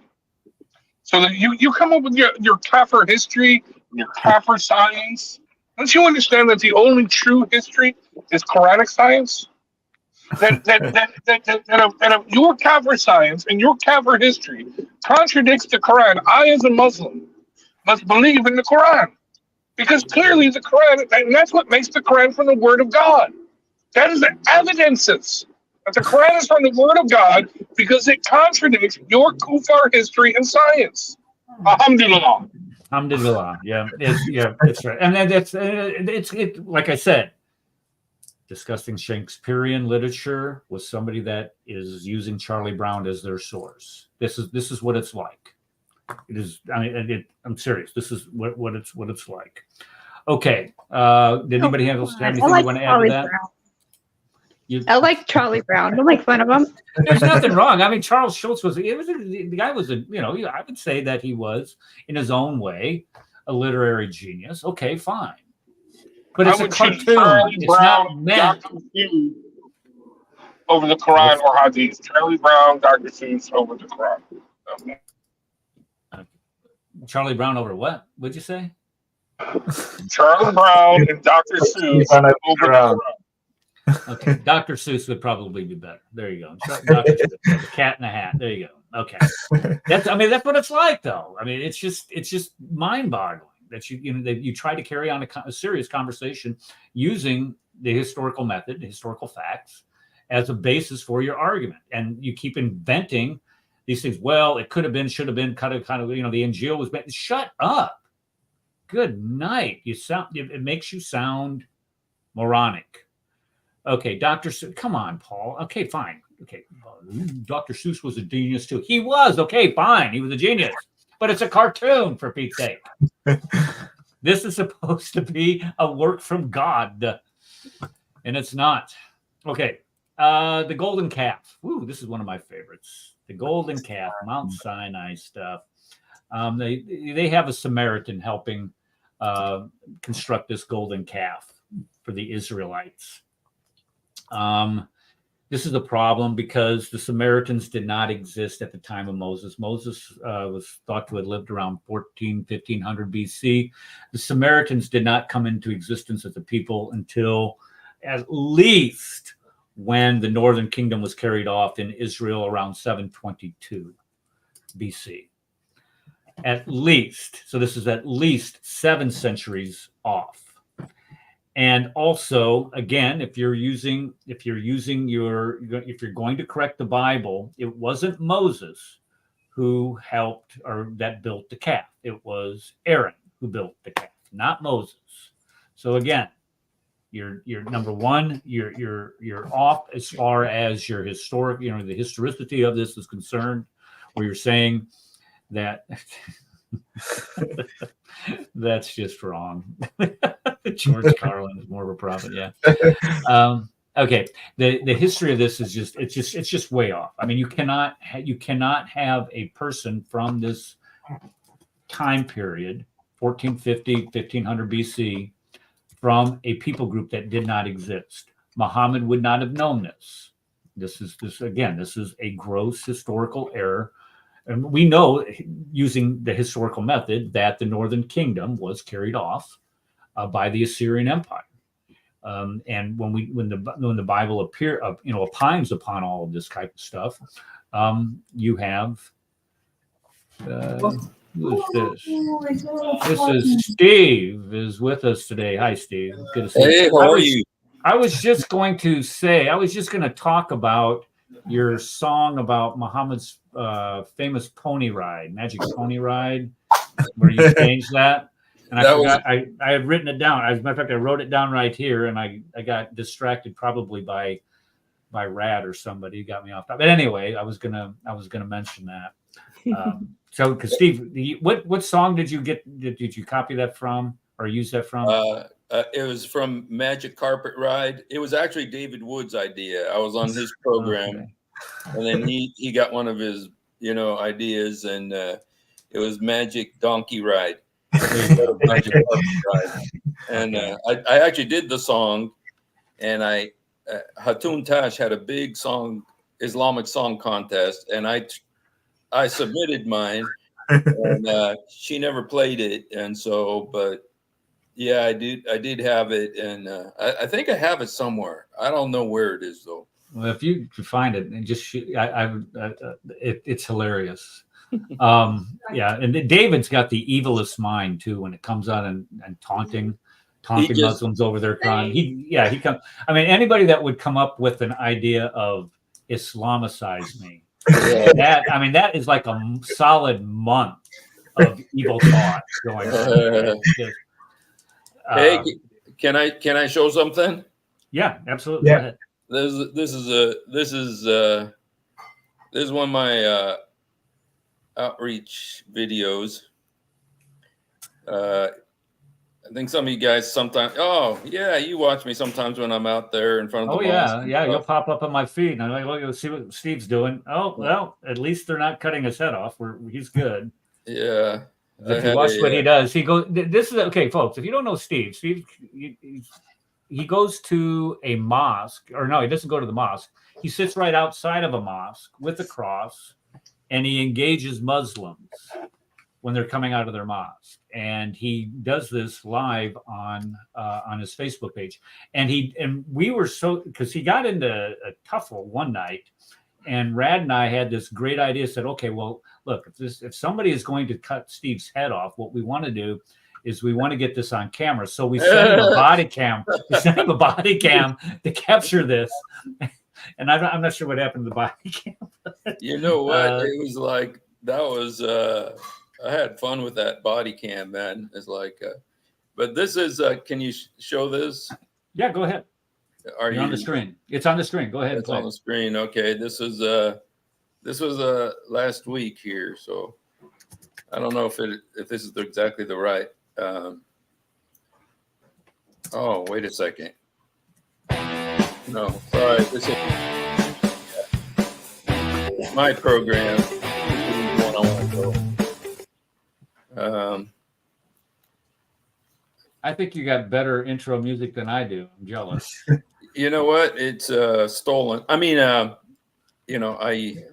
Speaker 8: So that you come up with your kafir history, your kafir science. Don't you understand that the only true history is Quranic science? That your kafir science and your kafir history contradicts the Quran. I, as a Muslim, must believe in the Quran. Because clearly the Quran, and that's what makes the Quran from the Word of God. That is the evidences that the Quran is from the Word of God because it contradicts your Kufar history and science. Alhamdulillah.
Speaker 1: Alhamdulillah. Yeah, it's right. And then it's like I said, discussing Shakespearean literature with somebody that is using Charlie Brown as their source. This is what it's like. It is. I mean, I'm serious. This is what it's like. Okay. Did anybody have anything you want to add to that?
Speaker 6: I like Charlie Brown. Don't make fun of him.
Speaker 1: There's nothing wrong. I mean, Charles Schultz the guy was I would say that he was in his own way a literary genius. Okay, fine. But it's a cartoon. It's not meant
Speaker 8: over the Quran or Hadith. Charlie Brown, Dr. Seuss over the Quran. Okay.
Speaker 1: Charlie Brown over what? What'd you say?
Speaker 8: Charlie Brown and Dr. Seuss over the Quran.
Speaker 1: Okay, Dr. Seuss would probably be better. There you go. Dr. Seuss, the cat in the hat. There you go. Okay, that's what it's like, though. I mean, it's just mind-boggling that you try to carry on a serious conversation using the historical method, the historical facts, as a basis for your argument, and you keep inventing these things. Well, it could have been, should have been, kind of. The Injil was bad. Shut up. Good night. It makes you sound moronic. Okay, Dr. Seuss. Come on, Paul. Okay, fine. Okay, Dr. Seuss was a genius too. He was. Okay, fine. He was a genius. But it's a cartoon, for Pete's sake. This is supposed to be a work from God, and it's not. Okay, the golden calf. Ooh, this is one of my favorites. The golden calf, Mount Sinai stuff. They have a Samaritan helping construct this golden calf for the Israelites. This is a problem because the Samaritans did not exist at the time of Moses. Moses was thought to have lived around 1500 BC. The Samaritans did not come into existence as a people until at least when the northern kingdom was carried off in Israel around 722 BC. At least. So this is at least 7 centuries off. And also, again, if you're going to correct the Bible, it wasn't Moses who helped or that built the calf. It was Aaron who built the calf, not Moses. So again, you're number one, you're off as far as your historic, the historicity of this is concerned, where you're saying that that's just wrong. George Carlin is more of a prophet, yeah. Okay, the history of this is just way off. I mean, you cannot have a person from this time period, 1450, 1500 BC, from a people group that did not exist. Muhammad would not have known this. This is a gross historical error. And we know, using the historical method, that the northern kingdom was carried off by the Assyrian Empire. And when the Bible opines upon all of this type of stuff, you have who is this? This is Steve is with us today. Hi, Steve. Good to see you.
Speaker 9: Hey, how are you?
Speaker 1: I was just going to talk about your song about Muhammad's famous pony ride, magic pony ride, where you changed that. And I forgot, I had written it down. As a matter of fact, I wrote it down right here, and I got distracted probably by Rad or somebody who got me off. But anyway, I was gonna mention that. So, because Steve, what song did you get? Did you copy that from or use that from?
Speaker 9: It was from Magic Carpet Ride. It was actually David Wood's idea. I was on his program, and then he got one of his ideas, and it was Magic Donkey Ride. Magic Carpet Ride. And I actually did the song, and Hatun Tash had a big Islamic song contest, and I submitted mine, and she never played it, and so, but yeah, I did have it, and I think I have it somewhere. I don't know where it is though.
Speaker 1: Well, if you can find it and just shoot, it's hilarious. Yeah, and David's got the evilest mind too when it comes out and taunting Muslims over their crime. He comes. I mean, anybody that would come up with an idea of Islamicize me, that is like a solid month of evil thought going on.
Speaker 9: Hey, can I show something?
Speaker 1: Yeah, absolutely.
Speaker 3: Yeah.
Speaker 9: This is one of my outreach videos. I think some of you guys sometimes. Oh yeah, you watch me sometimes when I'm out there in front of the mosque.
Speaker 1: Yeah. You'll pop up on my feed, and I'm like, "Well, you'll see what Steve's doing." Oh well, at least they're not cutting his head off. He's good.
Speaker 9: Yeah.
Speaker 1: If you watch what he does, he goes. This is okay, folks. If you don't know Steve, he goes to a mosque, or no, he doesn't go to the mosque. He sits right outside of a mosque with a cross, and he engages Muslims when they're coming out of their mosque, and he does this live on his Facebook page. And we were because he got into a tuffle one night, and Rad and I had this great idea. Said, okay, well, look, if somebody is going to cut Steve's head off, what we want to do is we want to get this on camera. So we sent him a body cam. We sent him a body cam to capture this. And I'm not sure what happened to the body cam.
Speaker 9: You know what? It was like that was. I had fun with that body cam, man. It's like, but this is. Can you show this?
Speaker 1: Yeah, go ahead.
Speaker 9: Are you
Speaker 1: on the screen? It's on the screen. Go ahead.
Speaker 9: It's on the screen. Okay, this was last week here, so I don't know if this is exactly the right. Oh, wait a second. No, sorry. This is my program. This is one I want to go.
Speaker 1: I think you got better intro music than I do. I'm jealous.
Speaker 9: You know what? It's stolen. I mean, I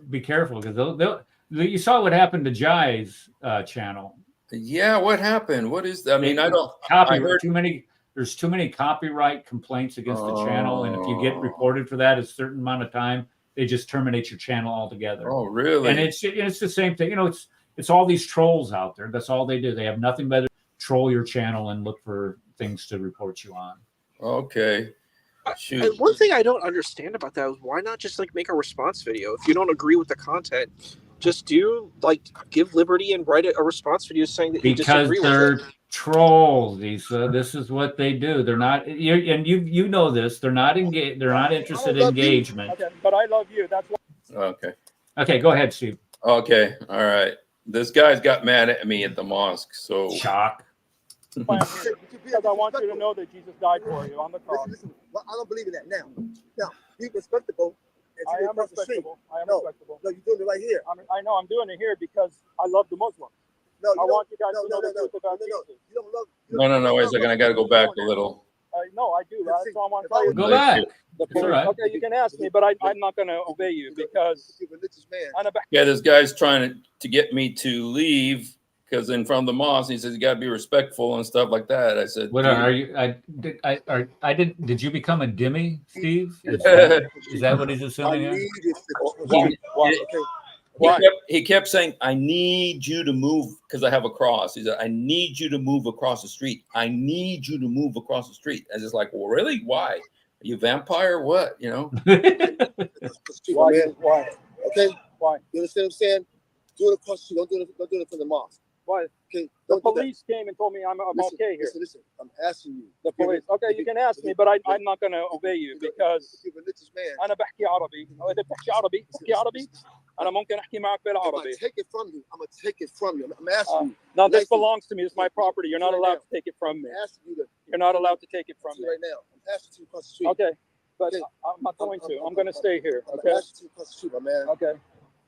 Speaker 1: be careful because you saw what happened to Jai's channel.
Speaker 9: Yeah, what happened? What is that? I mean, I don't
Speaker 1: copyright too many. There's too many copyright complaints against the channel, and if you get reported for that a certain amount of time, they just terminate your channel altogether.
Speaker 9: Oh, really?
Speaker 1: And it's the same thing. It's all these trolls out there. That's all they do. They have nothing but troll your channel and look for things to report you on.
Speaker 9: Okay. Shoot.
Speaker 10: One thing I don't understand about that is why not just make a response video? If you don't agree with the content, just give liberty and write a response video saying that you disagree with it.
Speaker 1: Because they're trolls, Lisa. This is what they do. They're not, and you know this. They're not engaged. They're not interested in engagement.
Speaker 11: Okay, but I love you. That's why.
Speaker 9: Okay.
Speaker 1: Okay, go ahead, Steve.
Speaker 9: Okay. All right. This guy's got mad at me at the mosque. So
Speaker 1: shock.
Speaker 11: Because I want you to know that Jesus died for you on the cross.
Speaker 12: Listen, well, I don't believe in that now. Now, be respectable.
Speaker 11: I am respectable.
Speaker 12: respectable. No, you're doing it right here.
Speaker 11: I know I'm doing it here because I love the Muslims.
Speaker 12: No,
Speaker 11: I want you guys to know the truth about Jesus.
Speaker 12: You don't love.
Speaker 9: No. Wait a second. I got to go back a little.
Speaker 11: No, I do. That's why I want to tell you.
Speaker 1: Go back.
Speaker 11: Right. Okay, you can ask me, but I'm not going to obey you because
Speaker 12: you're a religious man.
Speaker 9: Yeah, this guy's trying to get me to leave because in front of the mosque, he says you got to be respectful and stuff like that. I said,
Speaker 1: "What are you? Did you become a dhimmi, Steve? Is that what he's assuming?"
Speaker 9: He kept saying, "I need you to move because I have a cross." He said, "I need you to move across the street. I need you to move across the street." I was just like, "Well, really? Why? Are you a vampire? Or what? You know?"
Speaker 12: Why? Okay.
Speaker 11: Why?
Speaker 12: You understand what I'm saying? Do it across the street. Don't do it from the mosque.
Speaker 11: Why?
Speaker 12: Okay.
Speaker 11: The police came and told me I'm okay here.
Speaker 12: Listen. I'm asking you.
Speaker 11: The police. Okay, you can ask me, but I'm not going to obey you because
Speaker 12: you're a religious man.
Speaker 11: أنا بحكي عربي. إذا بتحكي عربي بحكي عربي. أنا ممكن أحكي معك بالعربي.
Speaker 12: Take it from you. I'm gonna take it from you. I'm asking you.
Speaker 11: Now this belongs to me. It's my property. You're not allowed to take it from me. You're not allowed to take it from me.
Speaker 12: Right now. I'm asking you across the street.
Speaker 11: Okay, but I'm not going to. I'm going to stay here. Okay.
Speaker 12: I'm asking you across the street, my man.
Speaker 11: Okay.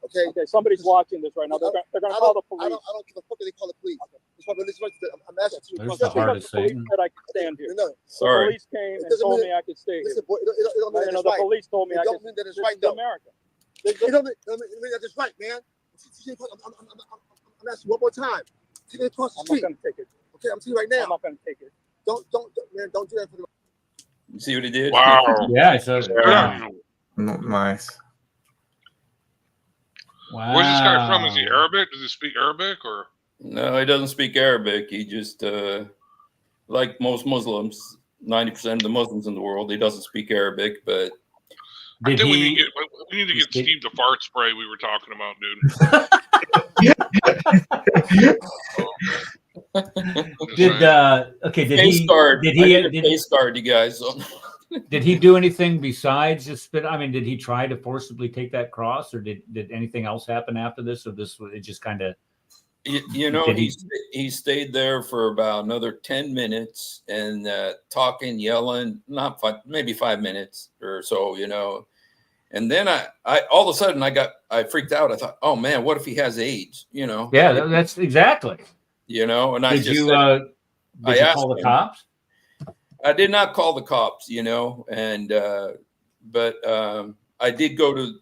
Speaker 12: Okay.
Speaker 11: Okay. Somebody's watching this right now. They're going to call the police.
Speaker 12: I don't give a fuck if they call the police. It's my religious right. I'm asking you.
Speaker 1: There's the hardest thing.
Speaker 11: That I could stand here.
Speaker 9: Sorry.
Speaker 11: The police came and told me I could stay here.
Speaker 12: Listen, boy, it don't mean
Speaker 11: the police told me I could.
Speaker 12: It don't mean that it's right,
Speaker 11: though.
Speaker 12: America. It don't mean that it's right, man. I'm asking you one more time. Take it across the street.
Speaker 11: I'm not going to take it.
Speaker 12: Okay, I'm telling you right now.
Speaker 11: I'm not going to take it.
Speaker 12: Don't do that for the.
Speaker 9: You see what he did?
Speaker 2: Wow.
Speaker 1: Yeah, I said.
Speaker 3: Not nice.
Speaker 1: Wow.
Speaker 2: Where's this guy from? Is he Arabic? Does he speak Arabic or?
Speaker 9: No, he doesn't speak Arabic. He just, like most Muslims, 90% of the Muslims in the world, he doesn't speak Arabic. But
Speaker 2: I think we need to get Steve the fart spray we were talking about,
Speaker 1: dude. Did
Speaker 9: face
Speaker 1: he?
Speaker 9: guard.
Speaker 1: Did he?
Speaker 9: I need a face guard, you guys.
Speaker 1: Did he do anything besides just spit? I mean, did he try to forcibly take that cross, or did anything else happen after this, or this it just kind of?
Speaker 9: You know, he stayed there for about another 10 minutes and talking, yelling, maybe 5 minutes or so, you know. And then I all of a sudden I freaked out. I thought, oh man, what if he has AIDS? You know?
Speaker 1: Yeah, that's exactly.
Speaker 9: You know, and
Speaker 1: did you call the cops?
Speaker 9: I did not call the cops, you know, and but I did go to.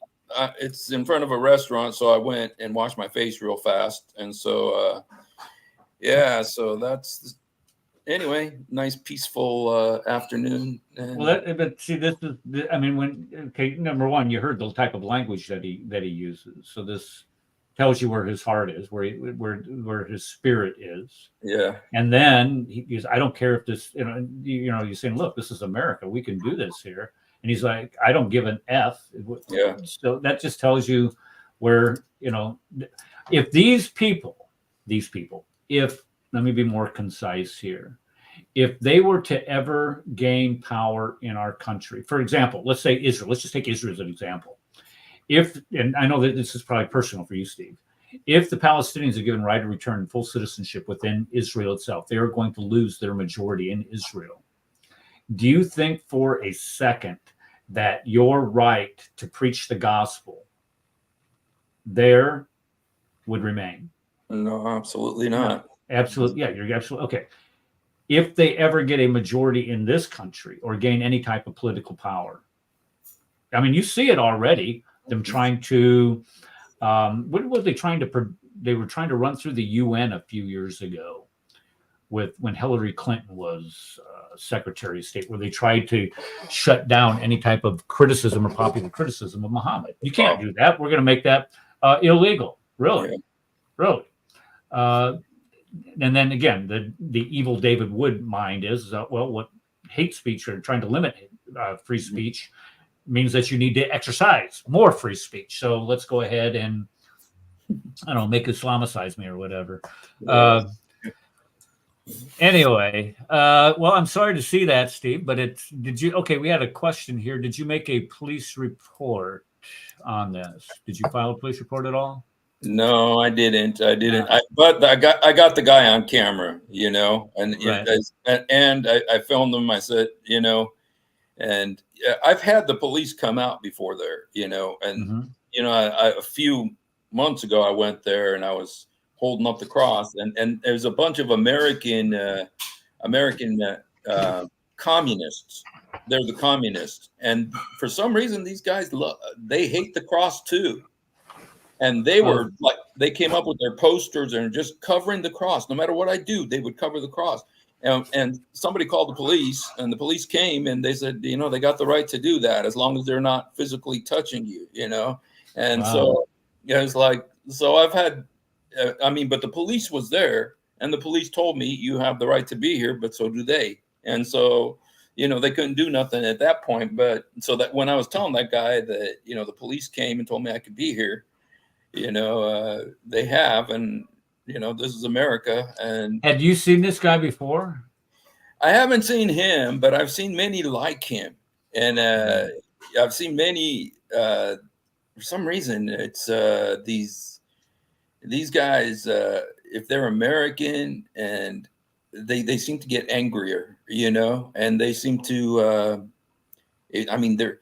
Speaker 9: It's in front of a restaurant, so I went and washed my face real fast, and so yeah, so that's anyway, nice peaceful afternoon. And
Speaker 1: but see, this is, I mean, number one, you heard the type of language that he uses, so this tells you where his heart is, where his spirit is.
Speaker 9: Yeah, and
Speaker 1: then he goes, I don't care if this, you're saying, look, this is America, we can do this here. And he's like, I don't give an F.
Speaker 9: Yeah.
Speaker 1: So that just tells you where, if these people, let me be more concise here. If they were to ever gain power in our country, for example, let's say Israel, let's just take Israel as an example. And I know that this is probably personal for you, Steve. If the Palestinians are given right of return and full citizenship within Israel itself, they are going to lose their majority in Israel. Do you think for a second that your right to preach the gospel there would remain?
Speaker 9: No, absolutely not.
Speaker 1: No, absolutely. Yeah, you're absolutely okay. If they ever get a majority in this country or gain any type of political power, I mean, you see it already. Them trying to, what were they trying to? They were trying to run through the UN a few years ago, when Hillary Clinton was Secretary of State, where they tried to shut down any type of criticism or popular criticism of Muhammad. You can't do that. We're going to make that illegal. Really. And then again, the evil David Wood mind is, what hate speech or trying to limit free speech means that you need to exercise more free speech. So let's go ahead and, I don't know, make Islamicize me or whatever. Anyway, well, I'm sorry to see that, Steve, but we had a question here. Did you make a police report on this? Did you file a police report at all?
Speaker 9: No, I didn't. But I got the guy on camera, and right. And I filmed him. I said, and I've had the police come out before there, and a few months ago I went there and I was holding up the cross, and there's a bunch of American communists. They're the communists, and for some reason these guys they hate the cross too. And they were they came up with their posters and just covering the cross. No matter what I do, they would cover the cross. And somebody called the police, and the police came, and they said, they got the right to do that as long as they're not physically touching you, And wow. So it's like, so I've had, but the police was there, and the police told me, you have the right to be here, but so do they. And so, they couldn't do nothing at that point. But so that when I was telling that guy that, the police came and told me I could be here, they have, and this is America. And
Speaker 1: had you seen this guy before?
Speaker 9: I haven't seen him, but I've seen many like him, and I've seen many. For some reason, it's these guys. If they're American, and they seem to get angrier, and they seem to. They're.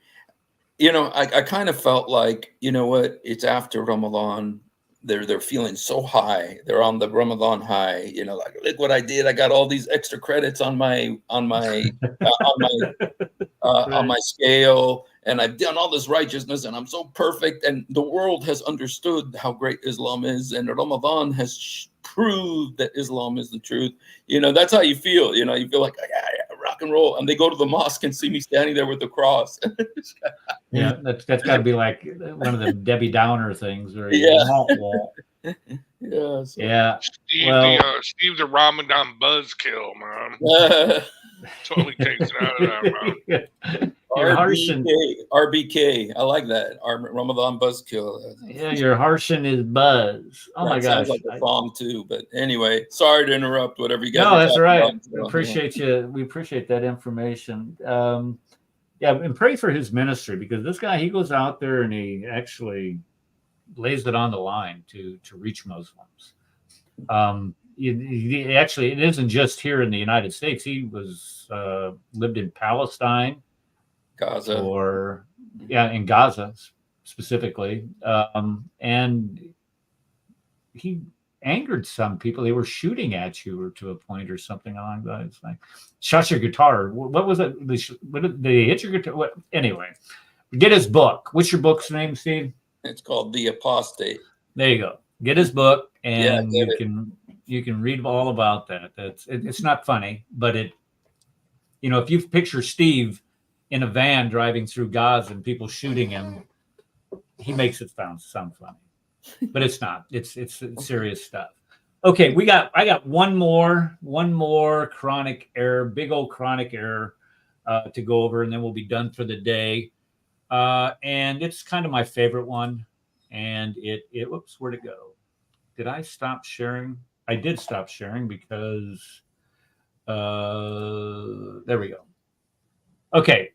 Speaker 9: I kind of felt like, it's after Ramadan. They're feeling so high. They're on the Ramadan high. Like, look what I did. I got all these extra credits on my on my scale, and I've done all this righteousness, and I'm so perfect. And the world has understood how great Islam is, and Ramadan has proved that Islam is the truth. That's how you feel. You feel like, yeah, rock rock and roll, and they go to the mosque and see me standing there with the cross.
Speaker 1: Yeah, that's got to be like one of the Debbie Downer things. Or
Speaker 9: Yeah.
Speaker 1: Yeah.
Speaker 2: Steve the Ramadan buzzkill, man. Totally takes it out of that, man.
Speaker 9: RBK. I like that. Ramadan buzzkill.
Speaker 1: Yeah, you're harshing his buzz. Oh my gosh.
Speaker 9: Sounds like a song too. But anyway, sorry to interrupt. Whatever you guys.
Speaker 1: No, that's all right.
Speaker 9: About,
Speaker 1: we appreciate you. We appreciate that information. Yeah, and pray for his ministry, because this guy, he goes out there and he actually lays it on the line to reach Muslims. He actually, it isn't just here in the United States. He was lived in Palestine,
Speaker 9: Gaza,
Speaker 1: in Gaza specifically, and he angered some people. They were shooting at you, or to a point, or something along those lines. Shot your guitar. What was it? Did they hit your guitar? What? Anyway, get his book. What's your book's name, Steve?
Speaker 9: It's called The Apostate.
Speaker 1: There you go. Get his book, and you can read all about that. It's not funny, but if you picture Steve in a van driving through Gaza and people shooting him, he makes it sound funny, but it's not. It's serious stuff. Okay, I got one more chronic error, big old chronic error to go over, and then we'll be done for the day. And it's kind of my favorite one. And whoops, where'd it go? Did I stop sharing? I did stop sharing because there we go. Okay,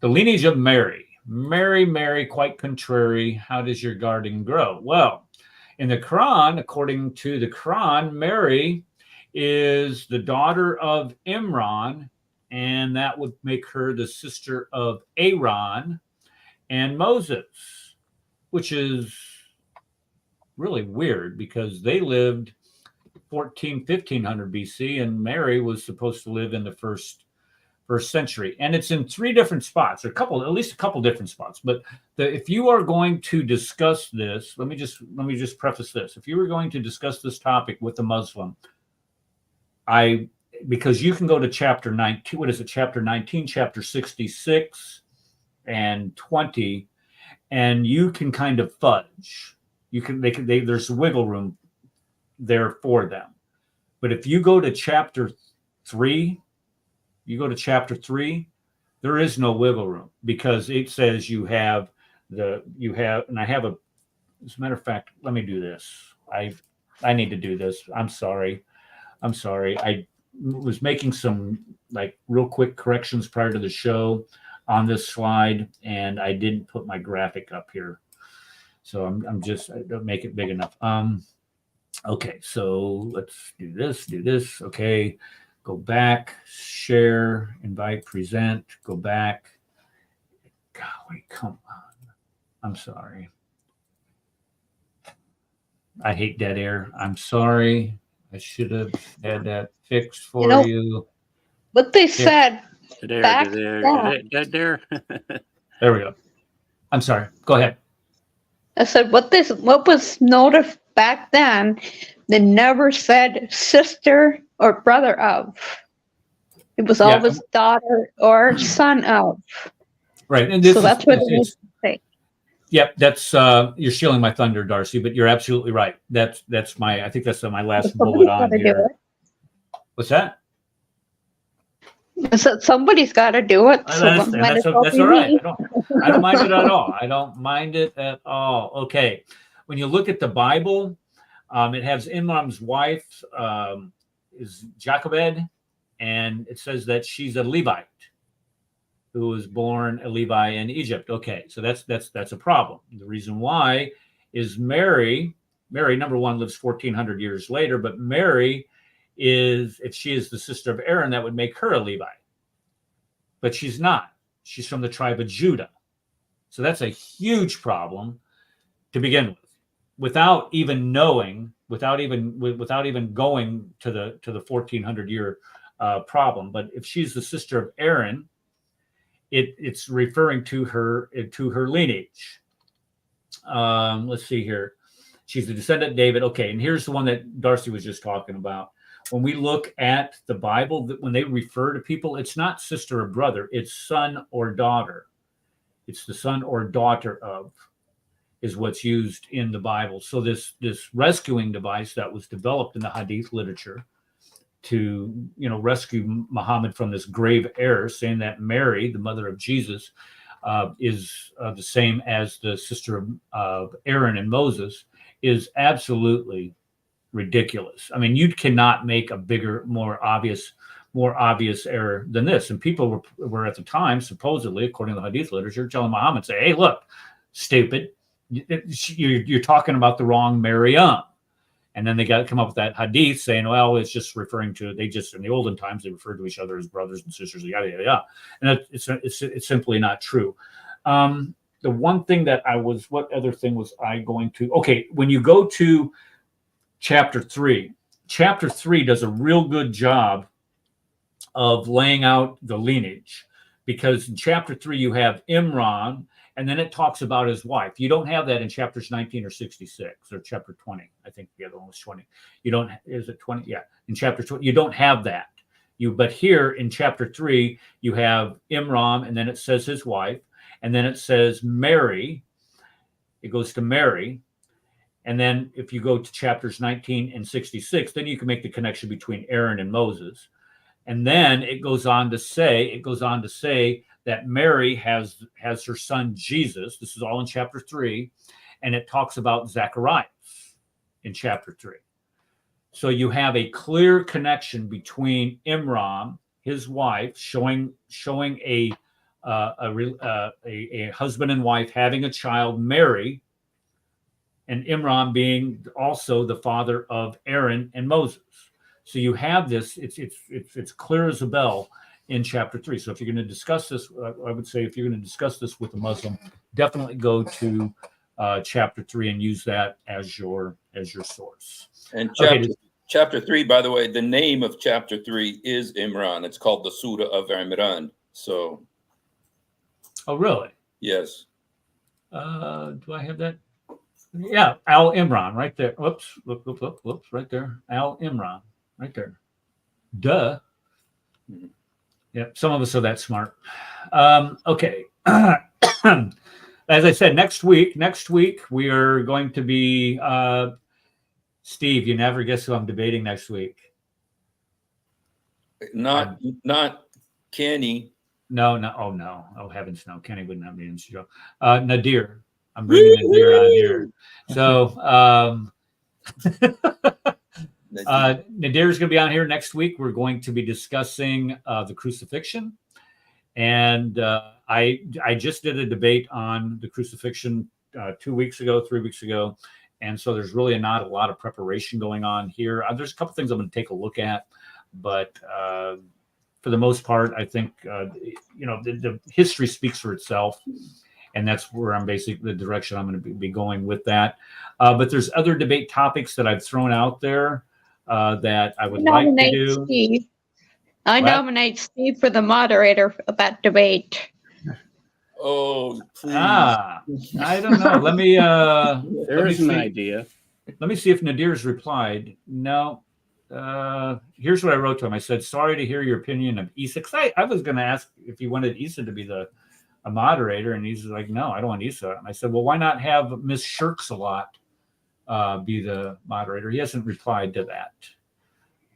Speaker 1: the lineage of Mary. Mary, quite contrary. How does your garden grow? Well, in the Quran, according to the Quran, Mary is the daughter of Imran, and that would make her the sister of Aaron and Moses, which is really weird because they lived 1500 BC, and Mary was supposed to live in the first century. And it's in three different spots, or at least a couple different spots. But if you are going to discuss this, let me just preface this. If you were going to discuss this topic with a Muslim, because you can go to chapter 19, what is it, chapter 19, chapter 66 and 20, and you can kind of fudge. There's wiggle room there for them. But if you go to chapter 3, there is no wiggle room, because it says and I have as a matter of fact, let me do this. I need to do this. I'm sorry. I was making some real quick corrections prior to the show on this slide, and I didn't put my graphic up here. So I don't make it big enough. Okay, so let's do this. Okay, go back, share, invite, present, go back. Golly, come on. I'm sorry. I hate dead air. I'm sorry. I should have had that fixed for you.
Speaker 6: What they said.
Speaker 4: There.
Speaker 1: There we go. I'm sorry. Go ahead.
Speaker 6: I said what was noted back then. They never said sister or brother of. It was always daughter or son of.
Speaker 1: Right, and
Speaker 6: that's what they say.
Speaker 1: Yep, that's you're stealing my thunder, Darcy. But you're absolutely right. I think that's my last bullet on here. What's that?
Speaker 6: So somebody's got to do it.
Speaker 1: That's all right. I don't mind it at all. I don't mind it at all. Okay. When you look at the Bible, it has Imran's wife is Jochebed, and it says that she's a Levite who was born a Levi in Egypt. Okay, so that's a problem. The reason why is Mary, number one, lives 1400 years later, but Mary if she is the sister of Aaron, that would make her a Levite. But she's not. She's from the tribe of Judah. So that's a huge problem to begin with. Without even knowing, without even going to the 1400 year problem. But if she's the sister of Aaron, it's referring to her lineage. Let's see here. She's the descendant of David. Okay, and here's the one that Darcy was just talking about. when we look at the Bible, that when they refer to people, it's not sister or brother, it's son or daughter. It's the son or daughter of is what's used in the Bible. So this rescuing device that was developed in the Hadith literature to rescue Muhammad from this grave error, saying that Mary, the mother of Jesus, is the same as the sister of Aaron and Moses, is absolutely ridiculous. I mean, you cannot make a bigger, more obvious error than this. And people were at the time, supposedly, according to the Hadith literature, telling Muhammad, say, "Hey, look, stupid, you're talking about the wrong Maryam." And then they got to come up with that Hadith saying, well, it's just referring to, in the olden times, they referred to each other as brothers and sisters, yada, yada, yada. And it's simply not true. The one thing what other thing was I going to, okay, when you go to chapter 3 does a real good job of laying out the lineage, because in chapter 3 you have Imran, and then it talks about his wife. You don't have that in chapters 19 or 66 or chapter 20. I think the other one was 20. You don't, is it 20? Yeah. In chapter 20, you don't have that. But here in chapter 3, you have Imran, and then it says his wife, and then it says Mary. It goes to Mary. And then if you go to chapters 19 and 66, then you can make the connection between Aaron and Moses. And then it goes on to say that Mary has her son Jesus. This is all in chapter 3, and it talks about Zacharias in chapter 3. So you have a clear connection between Imran, his wife, showing a husband and wife having a child, Mary, and Imran being also the father of Aaron and Moses. So you have this. It's clear as a bell in chapter 3. So if you're going to discuss this, I would say if you're going to discuss this with a Muslim, definitely go to chapter 3 and use that as your source.
Speaker 9: And chapter 3, by the way, the name of chapter 3 is Imran. It's called the Surah of Imran. So.
Speaker 1: Oh, really?
Speaker 9: Yes.
Speaker 1: Do I have that? Yeah, Al Imran, right there. Whoops, right there. Al Imran, right there. Duh. Yep, some of us are that smart. Okay. As I said, next week we are going to be Steve, you never guess who I'm debating next week.
Speaker 9: Not Kenny.
Speaker 1: No. Oh heavens, no. Kenny wouldn't have me in the show. Nadir. I'm bringing Nadir on here. So Nadir is going to be on here next week. We're going to be discussing the crucifixion, and I just did a debate on the crucifixion 3 weeks ago, and so there's really not a lot of preparation going on here. There's a couple things I'm going to take a look at, but for the most part, I think the history speaks for itself. And that's where I'm basically the direction I'm going to be going with that. But there's other debate topics that I've thrown out there that I would like to do.
Speaker 6: Steve. I nominate Steve for the moderator of that debate.
Speaker 9: Oh, please.
Speaker 1: I don't know. Let me.
Speaker 4: There's an idea.
Speaker 1: Let me see if Nadir's replied. No. Here's what I wrote to him. I said, "Sorry to hear your opinion of Isa." Because I was going to ask if he wanted Isa to be a moderator, and he's like, "No, I don't want Isa." And I said, "Well, why not have Miss Shirks a lot be the moderator?" He hasn't replied to that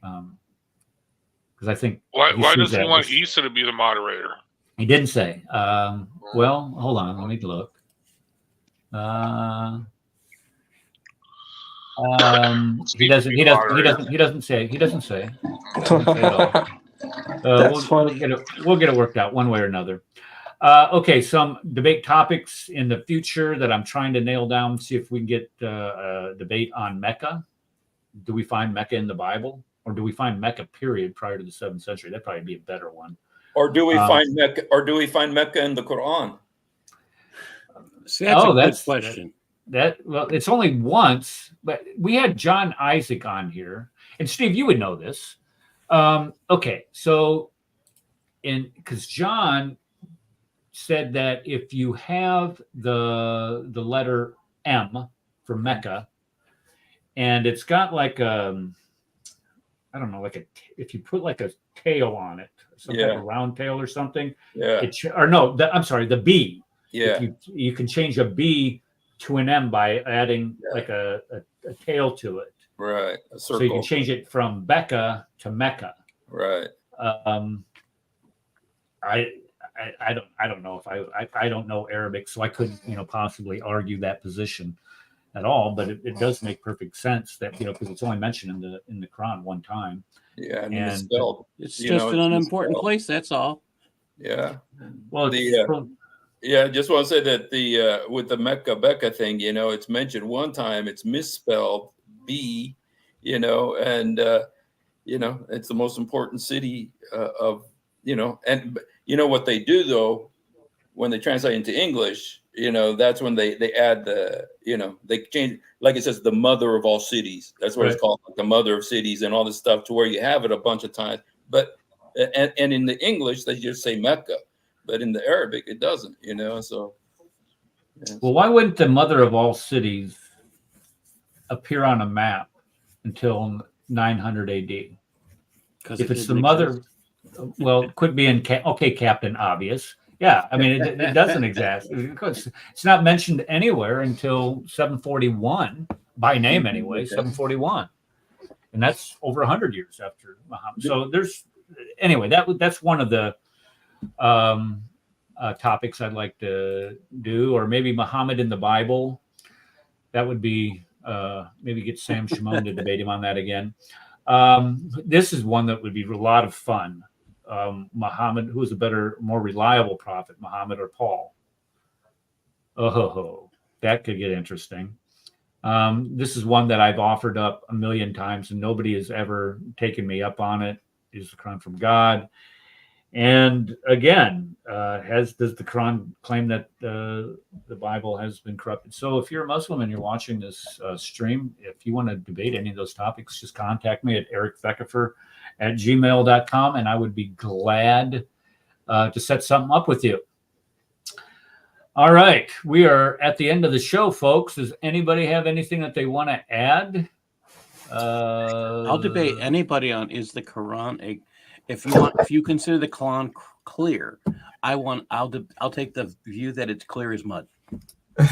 Speaker 1: because I think
Speaker 2: why doesn't he want Isa to be the moderator?
Speaker 1: He didn't say. Well, hold on, let me look. He doesn't say. He doesn't say at all. We'll get it worked out one way or another. Okay, some debate topics in the future that I'm trying to nail down, see if we can get a debate on Mecca. Do we find Mecca in the Bible, or do we find Mecca period prior to the 7th century? That'd probably be a better one.
Speaker 9: Or do we find Mecca? Or do we find Mecca in the Quran?
Speaker 4: See, that's a good question.
Speaker 1: Well, it's only once, but we had John Isaac on here, and Steve, you would know this. Okay, so because John said that if you have the letter M for Mecca, and it's got like I don't know, if you put like a tail on it, some type of round tail or something.
Speaker 9: Yeah.
Speaker 1: I'm sorry, the B.
Speaker 9: Yeah.
Speaker 1: If you can change a B to an M by adding like a tail to it.
Speaker 9: Right. A circle.
Speaker 1: So you can change it from Becca to Mecca.
Speaker 9: Right.
Speaker 1: I don't know if I don't know Arabic, so I couldn't possibly argue that position at all. But it does make perfect sense that because it's only mentioned in the Quran one time.
Speaker 9: Yeah, and
Speaker 4: it's just an unimportant place. That's all.
Speaker 9: Yeah.
Speaker 1: Well,
Speaker 9: I just want to say that with the Mecca Becca thing, it's mentioned one time. It's misspelled B, and it's the most important city of and what they do though when they translate into English, that's when they add they change, like it says, the mother of all cities. That's what it's called, like the mother of cities and all this stuff, to where you have it a bunch of times. But and in the English they just say Mecca, but in the Arabic it doesn't. So. Yeah.
Speaker 1: Well, why wouldn't the mother of all cities appear on a map until 900 AD? Because if it's the mother, well, it could be in Captain Obvious. Yeah, I mean, it doesn't exist. It's not mentioned anywhere until 741, by name anyway, 741. And that's over 100 years after Muhammad. So that's one of the topics I'd like to do, or maybe Muhammad in the Bible. That would be, maybe get Sam Shimon to debate him on that again. This is one that would be a lot of fun. Muhammad, who is a better, more reliable prophet, Muhammad or Paul? Oh, that could get interesting. This is one that I've offered up a million times and nobody has ever taken me up on it. Is the Quran from God? And again, does the Quran claim that the Bible has been corrupted? So if you're a Muslim and you're watching this stream, if you want to debate any of those topics, just contact me at ericfeckefer@gmail.com, and I would be glad to set something up with you. All right, we are at the end of the show, folks. Does anybody have anything that they want to add?
Speaker 4: I'll debate anybody on, is the Quran if you consider the Quran clear, I'll take the view that it's clear as mud.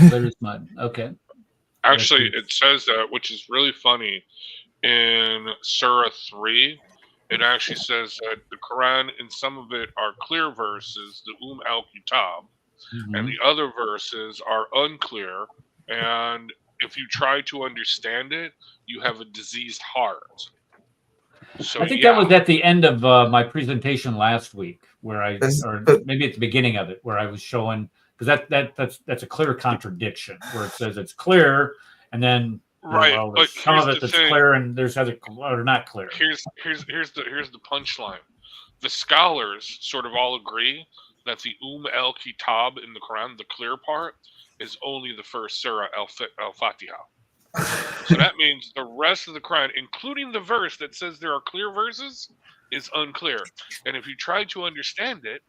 Speaker 1: Clear as mud. Okay.
Speaker 2: Actually, it says that, which is really funny, in Surah 3. It actually says that the Quran, in some of it, are clear verses, the al-Kitab, and the other verses are unclear. And if you try to understand it, you have a diseased heart. So,
Speaker 1: I think that was at the end of my presentation last week, where maybe at the beginning of it, where I was showing, because that's a clear contradiction, where it says it's clear, and then
Speaker 2: but
Speaker 1: some of it that's clear, and there's other or not clear.
Speaker 2: Here's the punchline. The scholars sort of all agree that the al-Kitab in the Quran, the clear part, is only the first surah, al-Fatiha. So that means the rest of the Quran, including the verse that says there are clear verses, is unclear. And if you try to understand it,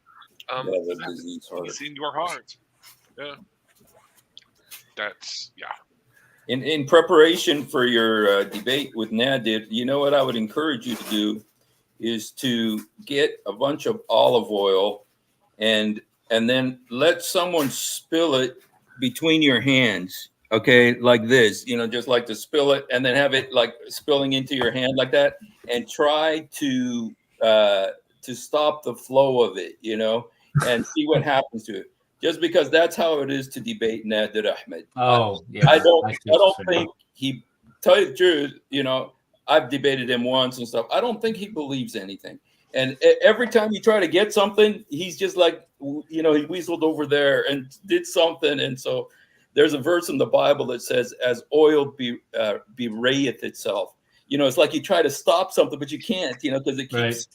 Speaker 2: it's in your heart. Yeah.
Speaker 9: In preparation for your debate with Nadir, you know what I would encourage you to do is to get a bunch of olive oil and then let someone spill it between your hands. Okay, like this, just like to spill it and then have it like spilling into your hand like that, and try to stop the flow of it, and see what happens to it. Just because that's how it is to debate Nadir Ahmed.
Speaker 1: Oh, yeah.
Speaker 9: I don't think he, tell you the truth, I've debated him once and stuff. I don't think he believes anything. And every time you try to get something, he's just like, he weaseled over there and did something. And so there's a verse in the Bible that says, as oil bewrayeth itself. It's like you try to stop something, but you can't, because it keeps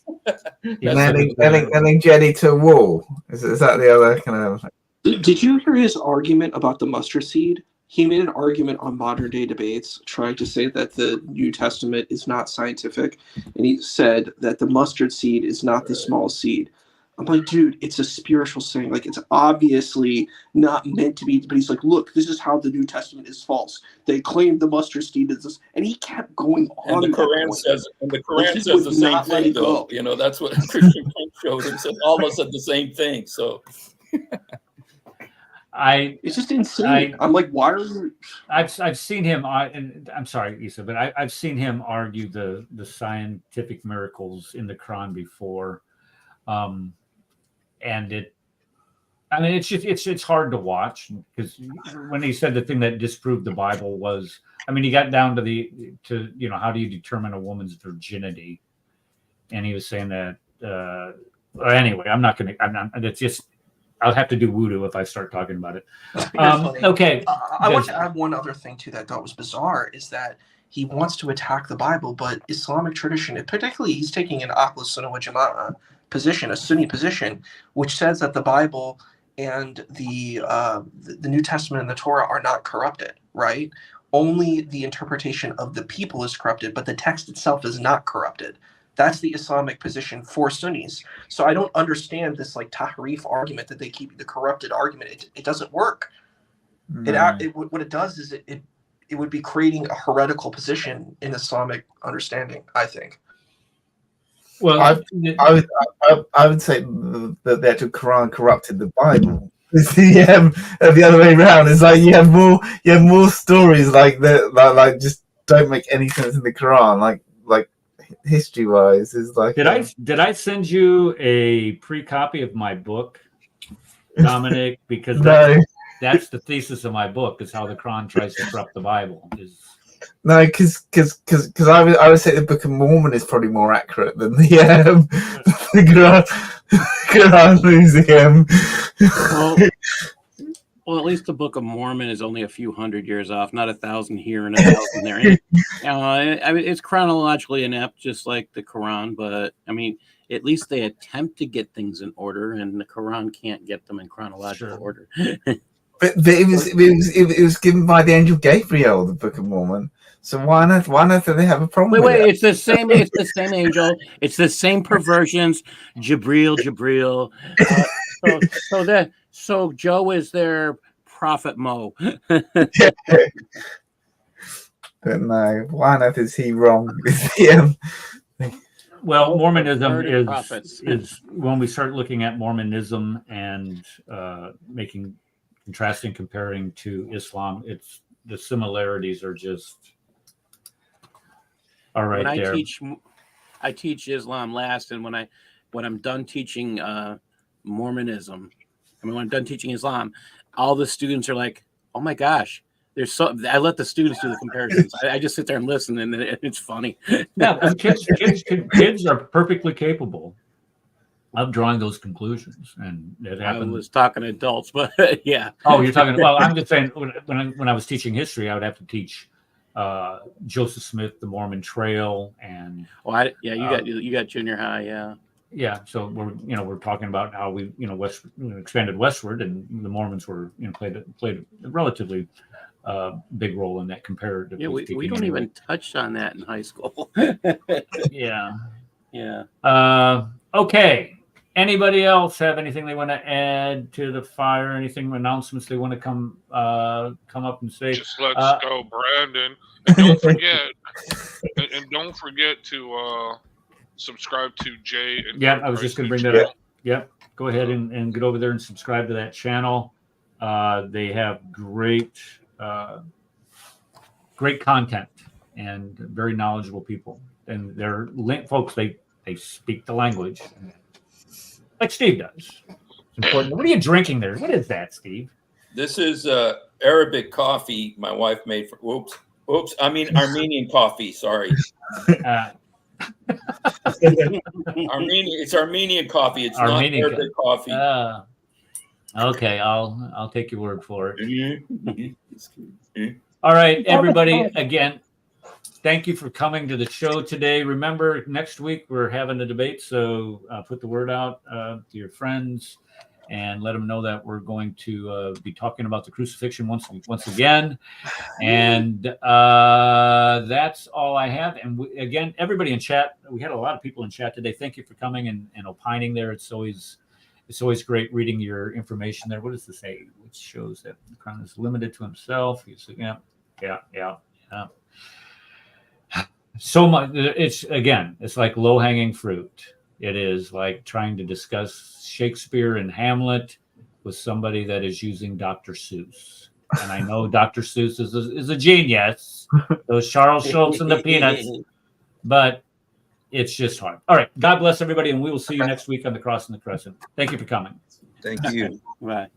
Speaker 3: nailing Jenny to a wall. Is that the other kind of?
Speaker 10: Did you hear his argument about the mustard seed? He made an argument on modern day debates trying to say that the New Testament is not scientific. And he said that the mustard seed is not the small seed. I'm like, dude, it's a spiritual saying. Like, it's obviously not meant to be. But he's like, look, this is how the New Testament is false. They claim the mustard seed is this, and he kept going on.
Speaker 9: And the Quran says, the same thing, though. You know, that's what Christian Prince showed him. Said almost said the same thing. So
Speaker 10: it's just insane. I'm like, why are you?
Speaker 1: I've seen him. And I'm sorry, Issa, but I've seen him argue the scientific miracles in the Quran before. And it's hard to watch, because when he said the thing that disproved the Bible was, he got down to how do you determine a woman's virginity, and he was saying that. Anyway, it's just, I'll have to do voodoo if I start talking about it. Okay,
Speaker 13: I want to add one other thing too that I thought was bizarre, is that he wants to attack the Bible, but Islamic tradition, particularly, he's taking an Ahlus Sunnah wal Jama'ah position, a Sunni position, which says that the Bible and the New Testament and the Torah are not corrupted, right? Only the interpretation of the people is corrupted, but the text itself is not corrupted. That's the Islamic position for Sunnis. So I don't understand this like tahrif argument that they keep, the corrupted argument. It doesn't work. What it does is it would be creating a heretical position in Islamic understanding, I think.
Speaker 3: Well, I would say that the actual Quran corrupted the Bible. The other way around. It's like you have more stories like that, like just don't make any sense in the Quran. Like history wise, is like.
Speaker 1: Did I send you a pre-copy of my book, Dominic? Because that's the thesis of my book, is how the Quran tries to corrupt the Bible.
Speaker 3: No, because I would say the Book of Mormon is probably more accurate than the Quran Museum.
Speaker 4: Well, at least the Book of Mormon is only a few hundred years off, not 1,000 here and 1,000 there. It's chronologically inept, just like the Quran, but at least they attempt to get things in order, and the Quran can't get them in chronological order.
Speaker 3: But it was given by the angel Gabriel, the Book of Mormon. So why on earth do they have a problem with it?
Speaker 4: It's the same angel. It's the same perversions. Jabril. So Joe is their prophet Mo.
Speaker 3: But no, why on earth is he wrong?
Speaker 1: Well, Mormonism is when we start looking at Mormonism and contrasting, comparing to Islam, it's the similarities are just all right
Speaker 4: when
Speaker 1: there.
Speaker 4: I teach Islam last, and when I'm done teaching Mormonism, when I'm done teaching Islam, all the students are like, "Oh my gosh!" I let the students do the comparisons. I just sit there and listen, and it's funny.
Speaker 1: Yeah, kids are perfectly capable of drawing those conclusions, and it happens.
Speaker 4: I was talking to adults, but yeah.
Speaker 1: Oh, you're talking. Well, I'm just saying. When I was teaching history, I would have to teach Joseph Smith, the Mormon Trail, and
Speaker 4: you got junior high, yeah.
Speaker 1: Yeah, so we're talking about how we expanded westward, and the Mormons were played a relatively big role in that comparatively.
Speaker 4: Yeah, we don't even touch on that in high school.
Speaker 1: Yeah. Okay. Anybody else have anything they want to add to the fire? Anything, announcements they want to come up and say?
Speaker 2: Just let's go, Brandon. And don't forget to subscribe to Jay. And
Speaker 1: I was just going to bring that up. Yep. Go ahead and get over there and subscribe to that channel. They have great content and very knowledgeable people. And they're folks. They speak the language. Like Steve does. It's important. What are you drinking there? What is that, Steve?
Speaker 9: This is Arabic coffee my wife made for. Armenian coffee. Sorry. It's Armenian coffee. It's Armenian, not Arabic coffee.
Speaker 1: Okay, I'll take your word for it. All right, everybody. Again, thank you for coming to the show today. Remember, next week we're having a debate, so put the word out to your friends and let them know that we're going to be talking about the crucifixion once again. And that's all I have. And again, everybody in chat, we had a lot of people in chat today. Thank you for coming and opining there. It's always It's always great reading your information there. What does this say? Which shows that the crown is limited to himself. He's yeah. So much. It's like low hanging fruit. It is like trying to discuss Shakespeare and Hamlet with somebody that is using Dr. Seuss. And I know Dr. Seuss is a genius. Those Charles Schultz and the Peanuts, but it's just hard. All right. God bless everybody, and we will see you next week on the Cross and the Crescent. Thank you for coming.
Speaker 9: Thank you.
Speaker 4: Right.